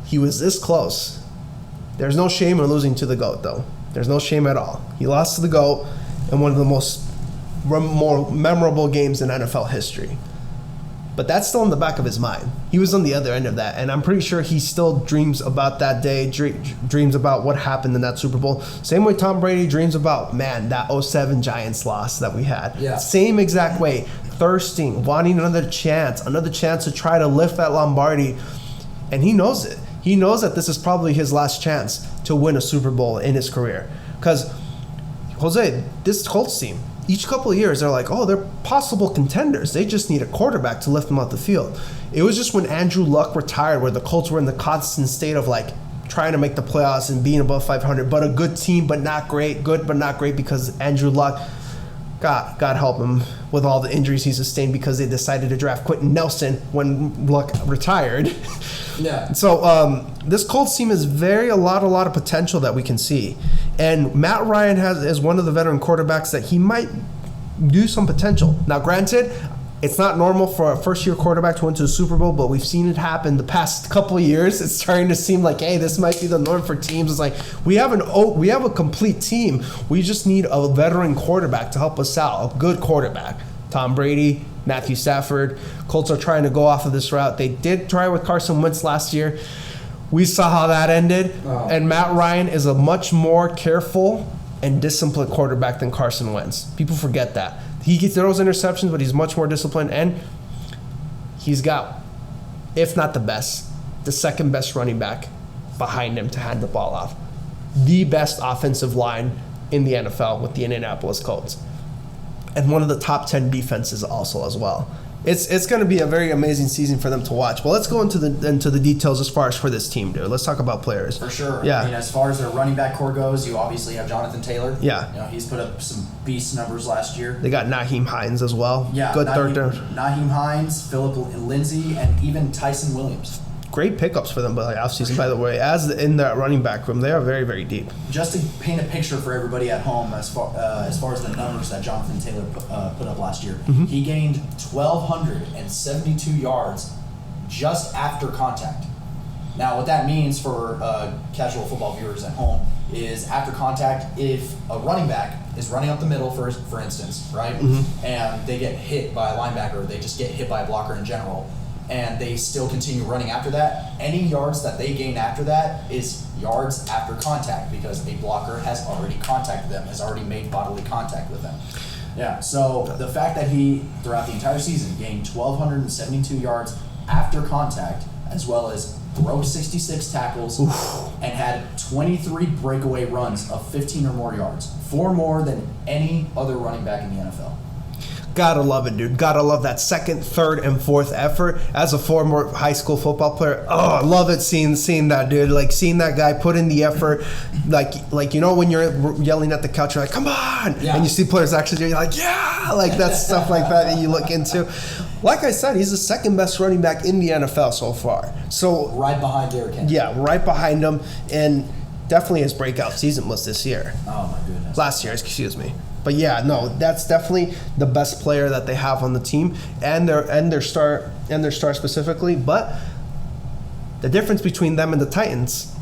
He was this close. There's no shame in losing to the GOAT, though. There's no shame at all. He lost to the GOAT in one of the more memorable games in NFL history. But that's still in the back of his mind. He was on the other end of that, and I'm pretty sure he still dreams about that day, dreams about what happened in that Super Bowl. Same way Tom Brady dreams about, that 07 Giants loss that we had. Yeah. Same exact way, thirsting, wanting another chance to try to lift that Lombardi, and he knows it. He knows that this is probably his last chance to win a Super Bowl in his career. Because, Jose, this Colts team, each couple of years, they're like, oh, they're possible contenders. They just need a quarterback to lift them off the field. It was just when Andrew Luck retired where the Colts were in the constant state of, trying to make the playoffs and being above 500, but a good team, but not great. Good, but not great because Andrew Luck, God help him with all the injuries he sustained because they decided to draft Quentin Nelson when Luck retired. Yeah. So this Colts team is a lot of potential that we can see, and Matt Ryan is one of the veteran quarterbacks that he might do some potential. Now, granted, it's not normal for a first-year quarterback to win to the Super Bowl, but we've seen it happen the past couple of years. It's starting to seem like, hey, this might be the norm for teams. It's like we have a complete team. We just need a veteran quarterback to help us out, a good quarterback. Tom Brady, Matthew Stafford. Colts are trying to go off of this route. They did try with Carson Wentz last year. We saw how that ended. Oh. And Matt Ryan is a much more careful and disciplined quarterback than Carson Wentz. People forget that. He throws interceptions, but he's much more disciplined. And he's got, if not the second best running back behind him to hand the ball off. The best offensive line in the NFL with the Indianapolis Colts. And one of the top 10 defenses also as well. It's going to be a very amazing season for them to watch. Well, let's go into the details as far as for this team, dude. Let's talk about players. For sure. Yeah. I mean, as far as their running back core goes, you obviously have Jonathan Taylor. Yeah. He's put up some beast numbers last year. They got Nyheim Hines as well. Yeah. Good third. Nyheim Hines, Phillip Lindsay, and even Tyson Williams. Great pickups for them by the offseason, by the way. In that running back room, they are very, very deep. Just to paint a picture for everybody at home, as far as the numbers that Jonathan Taylor put up last year, he gained 1,272 yards just after contact. Now, what that means for casual football viewers at home is after contact, if a running back is running up the middle, for instance, right, and they get hit by a linebacker, or they just get hit by a blocker in general, and they still continue running after that, any yards that they gain after that is yards after contact, because a blocker has already contacted them, has already made bodily contact with them. Yeah, so the fact that he, throughout the entire season, gained 1,272 yards after contact, as well as broke 66 tackles, and had 23 breakaway runs of 15 or more yards, 4 more than any other running back in the NFL. Gotta love it, dude. Gotta love that second, third, and fourth effort. As a former high school football player, I love it seeing that, dude. Like, seeing that guy put in the effort. Like you know, when you're yelling at the couch, you're like, come on! Yeah. And you see players actually, you're like, yeah! Like, that's stuff like that you look into. Like I said, he's the second best running back in the NFL so far. So right behind Derrick Henry. Yeah, right behind him. And definitely his breakout season was this year. Oh, my goodness. Last year, excuse me. But yeah, no, that's definitely the best player that they have on the team, and their star specifically. But the difference between them and the Titans,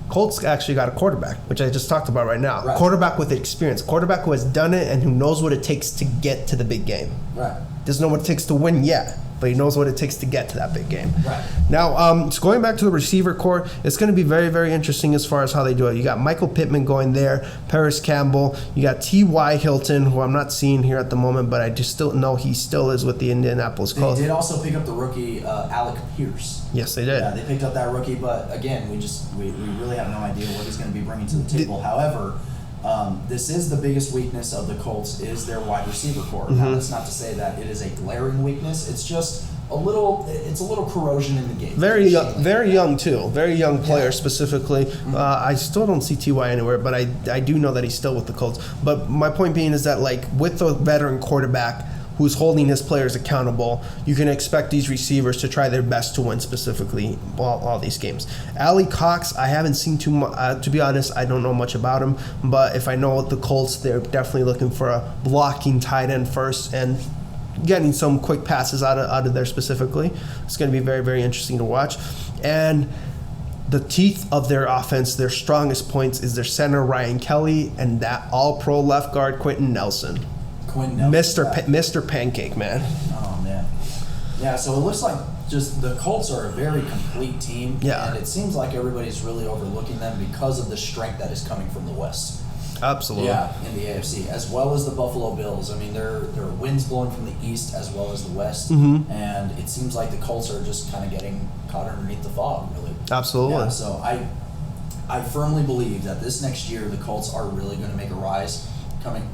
Colts actually got a quarterback, which I just talked about right now. Right. Quarterback with experience, quarterback who has done it and who knows what it takes to get to the big game. Right. Doesn't know what it takes to win yet, but he knows what it takes to get to that big game. Right. Now, so going back to the receiver core, it's going to be very, very interesting as far as how they do it. You got Michael Pittman going there, Paris Campbell. You got T.Y. Hilton, who I'm not seeing here at the moment, but I just still know he still is with the Indianapolis Colts. They did also pick up the rookie Alec Pierce. Yes, they did. Yeah, they picked up that rookie, but again, we really have no idea what he's going to be bringing to the table. However, this is the biggest weakness of the Colts is their wide receiver core. Now, that's not to say that it is a glaring weakness. It's just a little corrosion in the game. Very young too. Very young player specifically. I still don't see T.Y. anywhere, but I do know that he's still with the Colts. But my point being is that, like, with the veteran quarterback who's holding his players accountable, you can expect these receivers to try their best to win specifically all these games. Ali Cox, I haven't seen too much. To be honest, I don't know much about him. But if I know the Colts, they're definitely looking for a blocking tight end first and getting some quick passes out of there specifically. It's going to be very, very interesting to watch. And the teeth of their offense, their strongest points, is their center Ryan Kelly and that all-pro left guard Quentin Nelson. Mr. Pancake, man. Oh, man. Yeah, so it looks like just the Colts are a very complete team. Yeah. And it seems like everybody's really overlooking them because of the strength that is coming from the West. Absolutely. Yeah, in the AFC, as well as the Buffalo Bills. I mean, there are winds blowing from the East as well as the West. And it seems like the Colts are just kind of getting caught underneath the fog, really. Absolutely. Yeah, so I firmly believe that this next year the Colts are really going to make a rise coming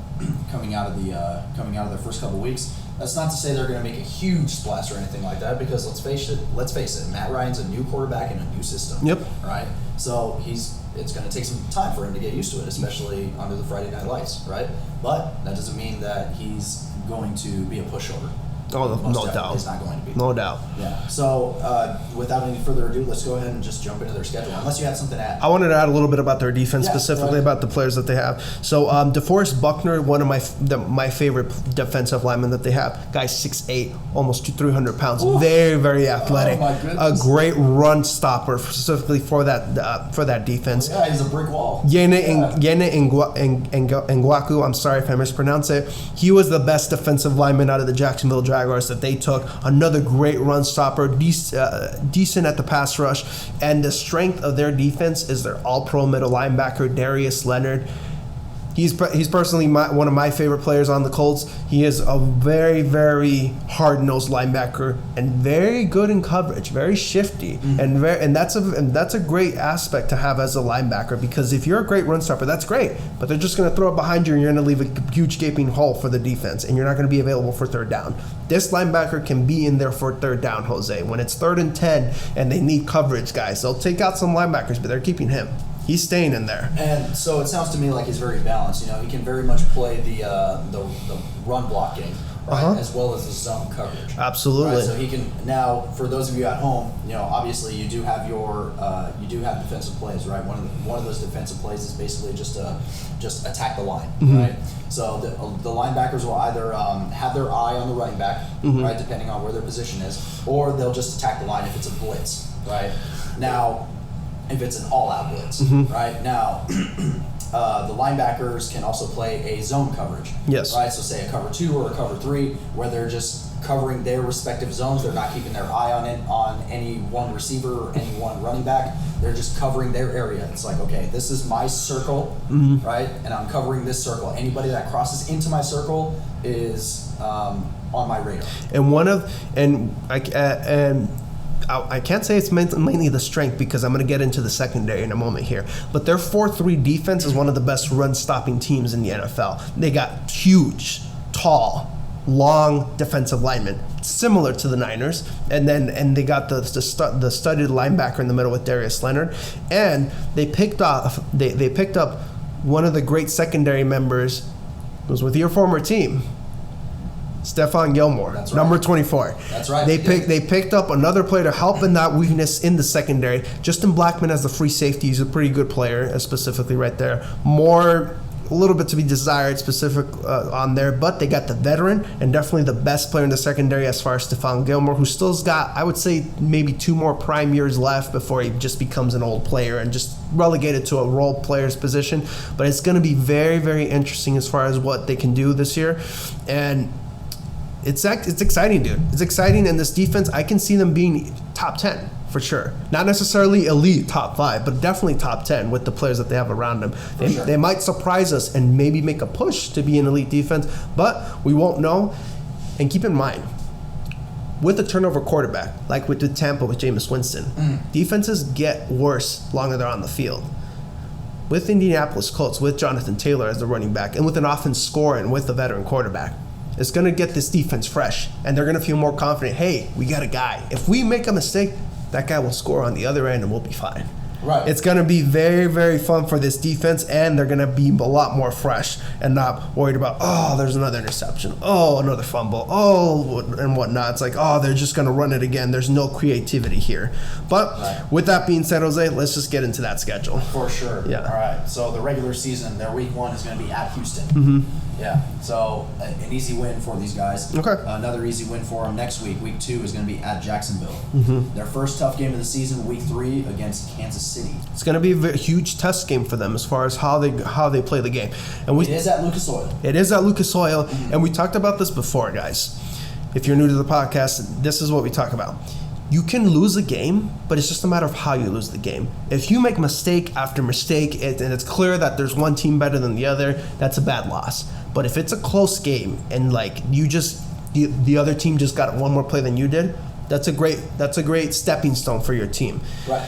out of their first couple of weeks. That's not to say they're going to make a huge splash or anything like that, because let's face it, Matt Ryan's a new quarterback in a new system. Yep. Right. So it's going to take some time for him to get used to it, especially under the Friday Night Lights. Right. But that doesn't mean that he's going to be a pushover. Oh, no doubt. He's not going to be. No doubt. Yeah. So, without any further ado, let's go ahead and just jump into their schedule. Unless you had something to add. I wanted to add a little bit about their defense, Yeah, specifically about the players that they have. So, DeForest Buckner, one of my favorite defensive linemen that they have. Guy's 6'8", almost 300 pounds. Ooh. Very, very athletic. Oh, my goodness. A great run stopper, specifically for that defense. Yeah, he's a brick wall. Yene Ngwaku, I'm sorry if I mispronounce it. He was the best defensive lineman out of the Jacksonville Jaguars that they took. Another great run stopper, decent at the pass rush, and the strength of their defense is their all-pro middle linebacker, Darius Leonard. He's personally one of my favorite players on the Colts. He is a very, very hard-nosed linebacker and very good in coverage, very shifty, and that's a great aspect to have as a linebacker, because if you're a great run stopper, that's great, but they're just going to throw it behind you and you're going to leave a huge gaping hole for the defense, and you're not going to be available for third down. This linebacker can be in there for third down, Jose. When it's 3rd and 10 and they need coverage, guys, they'll take out some linebackers, but they're keeping him. He's staying in there. And so it sounds to me like he's very balanced. You know, he can very much play the run blocking. right? As well as the zone coverage. Absolutely. Right? So he can now, for those of you at home, obviously you do have your defensive plays, right? One of those defensive plays is basically just attack the line, right? So the linebackers will either have their eye on the running back, right, depending on where their position is, or they'll just attack the line if it's a blitz, right? Now, if it's an all-out blitz, right? Now, the linebackers can also play a zone coverage, yes, right? So say a cover 2 or a cover 3, where they're just covering their respective zones. They're not keeping their eye on any one receiver or any one running back. They're just covering their area. It's like, okay, this is my circle, right? And I'm covering this circle. Anybody that crosses into my circle is on my radar. I can't say it's mainly the strength, because I'm going to get into the secondary in a moment here. But their 4-3 defense is one of the best run-stopping teams in the NFL. They got huge, tall, long defensive linemen, similar to the Niners, and they got the studded linebacker in the middle with Darius Leonard, and they picked up one of the great secondary members who was with your former team, Stephon Gilmore, That's right. number 24. That's right. They picked up another player to help in that weakness in the secondary. Justin Blackman as the free safety, he's a pretty good player, specifically right there. A little bit to be desired specific on there, but they got the veteran and definitely the best player in the secondary as far as Stephon Gilmore, who still's got, I would say, maybe 2 more prime years left before he just becomes an old player and just relegated to a role player's position. But it's going to be very, very interesting as far as what they can do this year. And it's exciting, dude. It's exciting, and this defense, I can see them being top 10 for sure. Not necessarily elite top 5, but definitely top 10 with the players that they have around them. They might surprise us and maybe make a push to be an elite defense, but we won't know. And keep in mind, with a turnover quarterback, like with the Tampa with Jameis Winston, defenses get worse longer they're on the field. With Indianapolis Colts, with Jonathan Taylor as the running back, and with an offense scoring with a veteran quarterback, it's going to get this defense fresh, and they're going to feel more confident. Hey, we got a guy. If we make a mistake, that guy will score on the other end, and we'll be fine. Right. It's going to be very, very fun for this defense, and they're going to be a lot more fresh and not worried about, there's another interception, another fumble, and whatnot. It's like, they're just going to run it again. There's no creativity here. But with that being said, Jose, let's just get into that schedule. For sure. Yeah. All right. So the regular season, their week 1 is going to be at Houston. Yeah. So an easy win for these guys. Okay. Another easy win for them next week. Week 2 is going to be at Jacksonville. Their first tough game of the season, week 3, against Kansas City. It's going to be a huge test game for them as far as how they play the game. And it is at Lucas Oil. It is at Lucas Oil, and we talked about this before, guys. If you're new to the podcast, this is what we talk about. You can lose a game, but it's just a matter of how you lose the game. If you make mistake after mistake, and it's clear that there's one team better than the other, that's a bad loss. But if it's a close game and like the other team just got one more play than you did, that's a great stepping stone for your team. Right.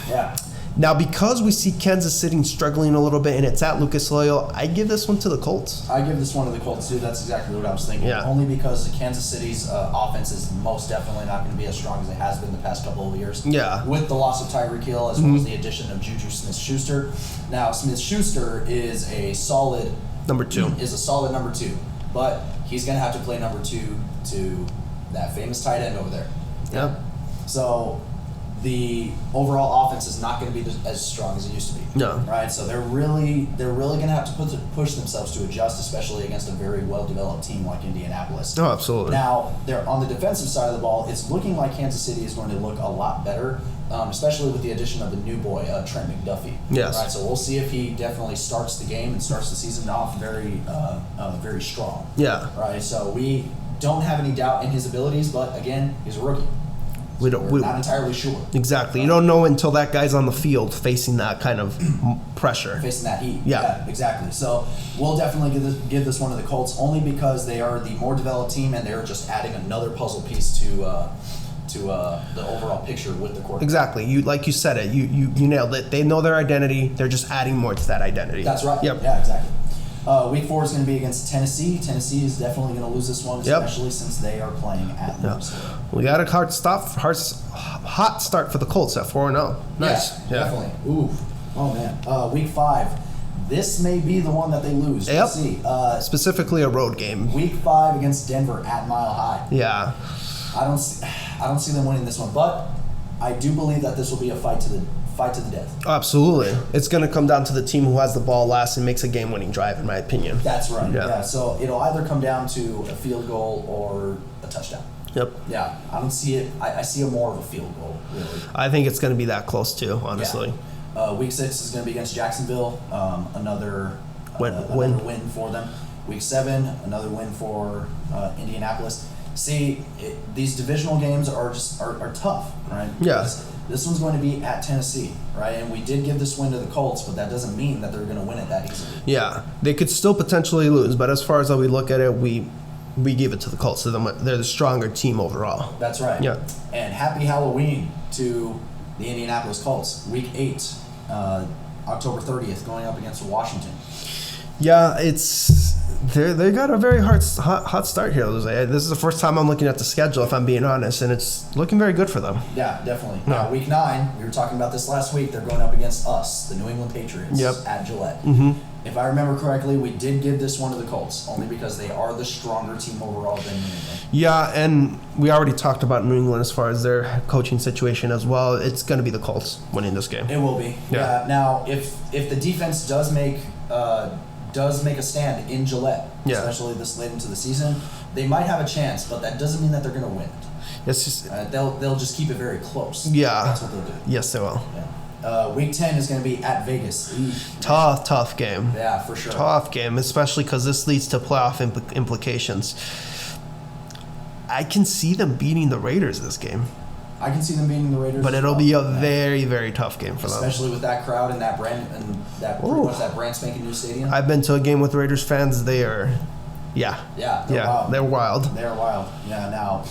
Yeah. Now, because we see Kansas City struggling a little bit and it's at Lucas Oil, I give this one to the Colts. I give this one to the Colts too. That's exactly what I was thinking. Yeah. Only because Kansas City's offense is most definitely not going to be as strong as it has been the past couple of years. Yeah. With the loss of Tyreek Hill as well as the addition of Juju Smith-Schuster. Now, Smith-Schuster is a solid number 2. But he's going to have to play number 2 to that famous tight end over there. Yep. So the overall offense is not going to be as strong as it used to be. No. Right? So they're really going to have to push themselves to adjust, especially against a very well-developed team like Indianapolis. Oh, absolutely. Now, they're on the defensive side of the ball. It's looking like Kansas City is going to look a lot better, especially with the addition of the new boy, Trent McDuffie. Yes. Right? So we'll see if he definitely starts the game and starts the season off very strong. Yeah. Right? So we don't have any doubt in his abilities, but again, he's a rookie. We're not entirely sure. Exactly. You don't know until that guy's on the field facing that kind of pressure. Facing that heat. Yeah. Exactly. So we'll definitely give this one to the Colts, only because they are the more developed team and they're just adding another puzzle piece to the overall picture with the quarterback. Exactly. You said it. You nailed it. They know their identity. They're just adding more to that identity. That's right. Yep. Yeah, exactly. Week 4 is going to be against Tennessee. Tennessee is definitely going to lose this one, especially since they are playing at Louisville. We got a hot start for the Colts at 4-0. Nice. Yeah, definitely. Ooh. Oh, man. Week 5, this may be the one that they lose. Yep. We'll see. Specifically a road game. Week 5 against Denver at Mile High. Yeah. I don't see them winning this one, but I do believe that this will be a fight to the death. Absolutely. It's going to come down to the team who has the ball last and makes a game-winning drive, in my opinion. That's right. Yeah. So it'll either come down to a field goal or a touchdown. Yep. Yeah. I don't see it. I see more of a field goal, really. I think it's going to be that close, too, honestly. Yeah. Week 6 is going to be against Jacksonville. Another win for them. Week 7, another win for Indianapolis. See, these divisional games are tough, right? Yeah. This one's going to be at Tennessee, right? And we did give this win to the Colts, but that doesn't mean that they're going to win it that easily. Yeah. They could still potentially lose, but as far as how we look at it, we give it to the Colts. They're the stronger team overall. That's right. Yeah. And happy Halloween to the Indianapolis Colts. Week 8, October 30th, going up against Washington. Yeah, they got a very hot start here, Jose. This is the first time I'm looking at the schedule, if I'm being honest, and it's looking very good for them. Yeah, definitely. No. Now, Week 9, we were talking about this last week. They're going up against us, the New England Patriots, at Gillette. Mm-hmm. If I remember correctly, we did give this one to the Colts, only because they are the stronger team overall than New England. Yeah, and we already talked about New England as far as their coaching situation as well. It's going to be the Colts winning this game. It will be. Yeah. Now, if the defense does make a stand in Gillette, especially this late into the season, they might have a chance, but that doesn't mean that they're going to win it. It's just they'll just keep it very close. Yeah, that's what they'll do. Yes, they will. Yeah. Week 10 is going to be at Vegas. Tough game. Yeah, for sure. Tough game, especially because this leads to playoff implications. I can see them beating the Raiders this game. I can see them beating the Raiders, but it'll be a very, very tough game for them, especially with that crowd and that brand brand spanking new stadium. I've been to a game with Raiders fans. They are, they're wild. They're wild. They're wild. Yeah, now,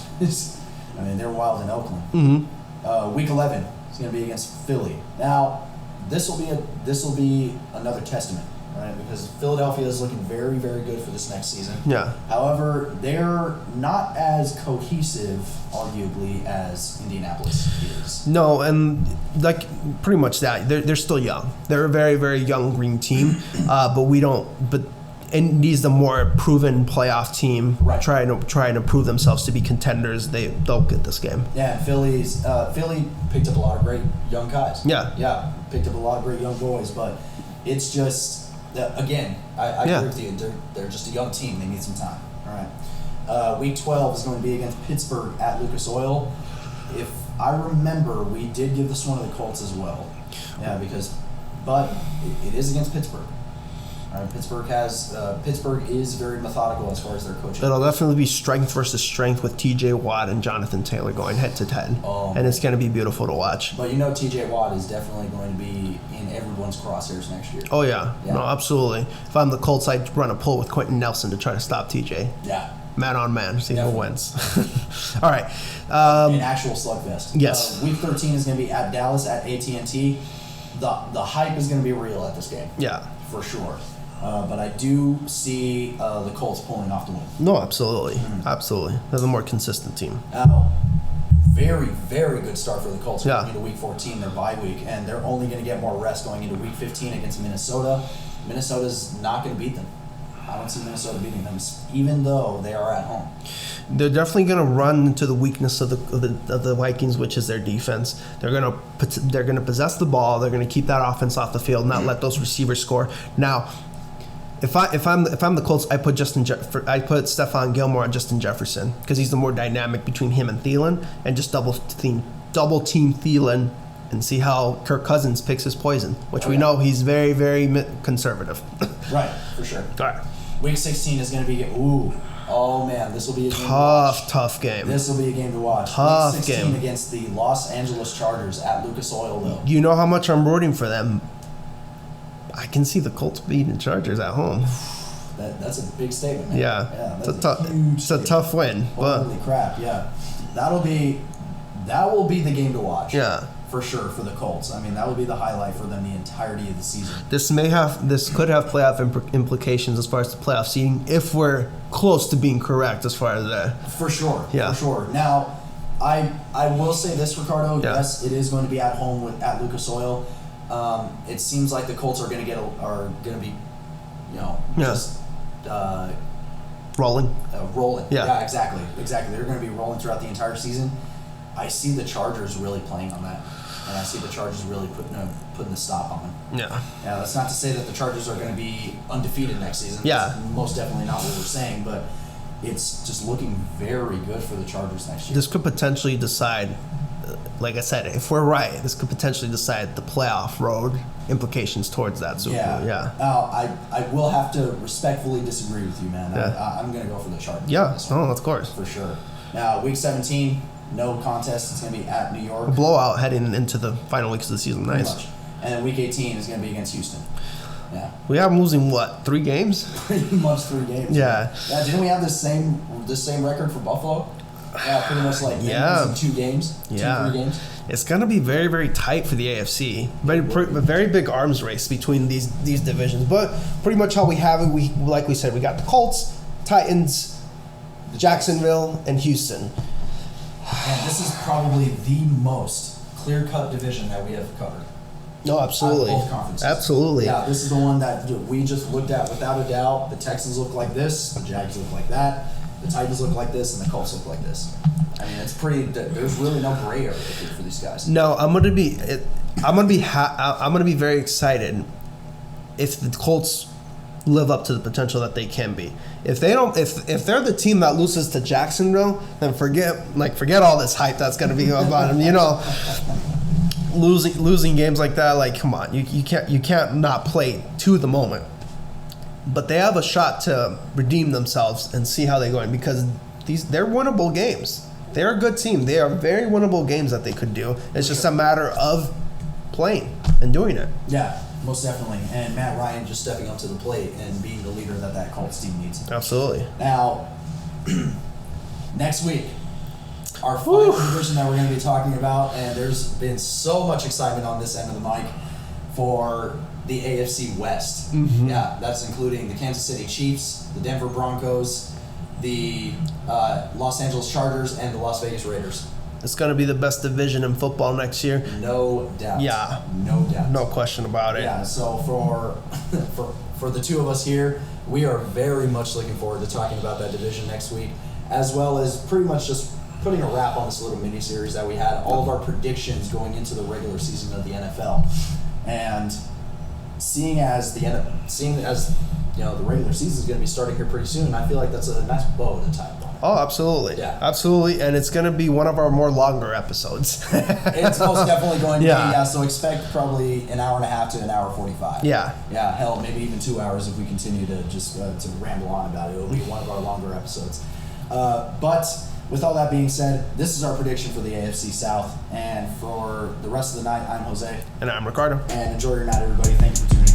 they're wild in Oakland. Mm-hmm. Week 11 is going to be against Philly. Now, this will be another testament, right? Because Philadelphia is looking very, very good for this next season. Yeah. However, they're not as cohesive, arguably, as Indianapolis is. No, and like pretty much that. They're still young. They're a very, very young green team, but Indy's the more proven playoff team, right, trying to prove themselves to be contenders. They'll get this game. Yeah, and Philly picked up a lot of great young guys. Yeah, picked up a lot of great young boys, but it's just again, I agree with you. They're just a young team. They need some time. All right. Week 12 is going to be against Pittsburgh at Lucas Oil. If I remember, we did give this one to the Colts as well. Yeah, but it is against Pittsburgh. All right, Pittsburgh is very methodical as far as their coaching. It'll definitely be strength versus strength with T.J. Watt and Jonathan Taylor going head to head, and it's going to be beautiful to watch. But T.J. Watt is definitely going to be in everyone's crosshairs next year. Oh yeah, no, absolutely. If I'm the Colts, I'd run a pull with Quentin Nelson to try to stop T.J. Yeah. Man on man, see who wins. All right. An actual slugfest. Yes. Week 13 is going to be at Dallas at AT&T. The hype is going to be real at this game. Yeah. For sure. But I do see the Colts pulling off the win. No, absolutely. Absolutely. They're the more consistent team. Now, very, very good start for the Colts going into Week 14, their bye week, and they're only going to get more rest going into Week 15 against Minnesota. Minnesota's not going to beat them. I don't see Minnesota beating them, even though they are at home. They're definitely going to run into the weakness of the Vikings, which is their defense. They're going to possess the ball. They're going to keep that offense off the field, not let those receivers score. Now, if I'm the Colts, I put Stephon Gilmore on Justin Jefferson because he's the more dynamic between him and Thielen, and just double team Thielen and see how Kirk Cousins picks his poison, which we know he's very, very conservative. Right, for sure. All right. Week 16 is going to be this will be a game tough game. This will be a game to watch. Tough Week 16 game against the Los Angeles Chargers at Lucas Oil, though. You know how much I'm rooting for them. I can see the Colts beating the Chargers at home. That's a big statement, man. Yeah, it's a tough win. Holy crap! Yeah, that will be the game to watch. Yeah. For sure, for the Colts. I mean, that would be the highlight for them the entirety of the season. This could have playoff implications as far as the playoff seeding if we're close to being correct as far as that. For sure. Yeah. For sure. Now, I will say this, Ricardo. Yeah. Yes, it is going to be at home at Lucas Oil. It seems like the Colts are going to be, just rolling. Rolling. Yeah. Exactly. They're going to be rolling throughout the entire season. I see the Chargers really playing on that, and I see the Chargers really putting the stop on them. Yeah. Now, that's not to say that the Chargers are going to be undefeated next season. Yeah. That's most definitely not what we're saying, but it's just looking very good for the Chargers next year. This could potentially decide, like I said, if we're right, this could potentially decide the playoff road implications towards that Super Bowl. Yeah. I will have to respectfully disagree with you, man. Yeah. I'm going to go for the Chargers. Yeah, of course. For sure. Now, Week 17, no contest. It's going to be at New York. A blowout heading into the final weeks of the season. Pretty Nice. much. And then Week 18 is going to be against Houston. Yeah. We have them losing, 3 games? Pretty much 3 games. Yeah. Yeah. Didn't we have the same record for Buffalo? Yeah, pretty much like losing 2 games. 3 games. It's going to be very, very tight for the AFC. Very big arms race between these divisions. But pretty much how we have it, like we said, we got the Colts, Titans, Jacksonville, and Houston. And this is probably the most clear-cut division that we have covered. No, absolutely. Both conferences. Absolutely. Yeah, this is the one that we just looked at without a doubt. The Texans look like this, the Jags look like that, the Titans look like this, and the Colts look like this. I mean, it's pretty. There's really no gray area for these guys. No, I'm gonna be very excited if the Colts live up to the potential that they can be. If they don't, if they're the team that loses to Jacksonville, then forget all this hype that's gonna be about them. Losing games like that, like, come on, you can't not play to the moment. But they have a shot to redeem themselves and see how they're going, because they're winnable games. They're a good team. They are very winnable games that they could do. It's just a matter of playing and doing it. Yeah, most definitely. And Matt Ryan just stepping up to the plate and being the leader that Colts team needs. Absolutely. Now, next week, our final division that we're going to be talking about, and there's been so much excitement on this end of the mic for the AFC West. Mm-hmm. Yeah, that's including the Kansas City Chiefs, the Denver Broncos, the Los Angeles Chargers, and the Las Vegas Raiders. It's going to be the best division in football next year. No doubt. Yeah. No doubt. No question about it. Yeah, so for the two of us here, we are very much looking forward to talking about that division next week, as well as pretty much just putting a wrap on this little mini-series that we had, all of our predictions going into the regular season of the NFL. And seeing as the regular season is going to be starting here pretty soon, I feel like that's a nice bow to tie up on. Oh, absolutely. Yeah. Absolutely. And it's going to be one of our more longer episodes. It's most definitely going to be, Yeah. so expect probably an hour and a half to an hour 45. Yeah. Yeah, hell, maybe even 2 hours if we continue to just to ramble on about it. It'll be one of our longer episodes. But with all that being said, this is our prediction for the AFC South. And for the rest of the night, I'm Jose. And I'm Ricardo. And enjoy your night, everybody. Thank you for tuning in.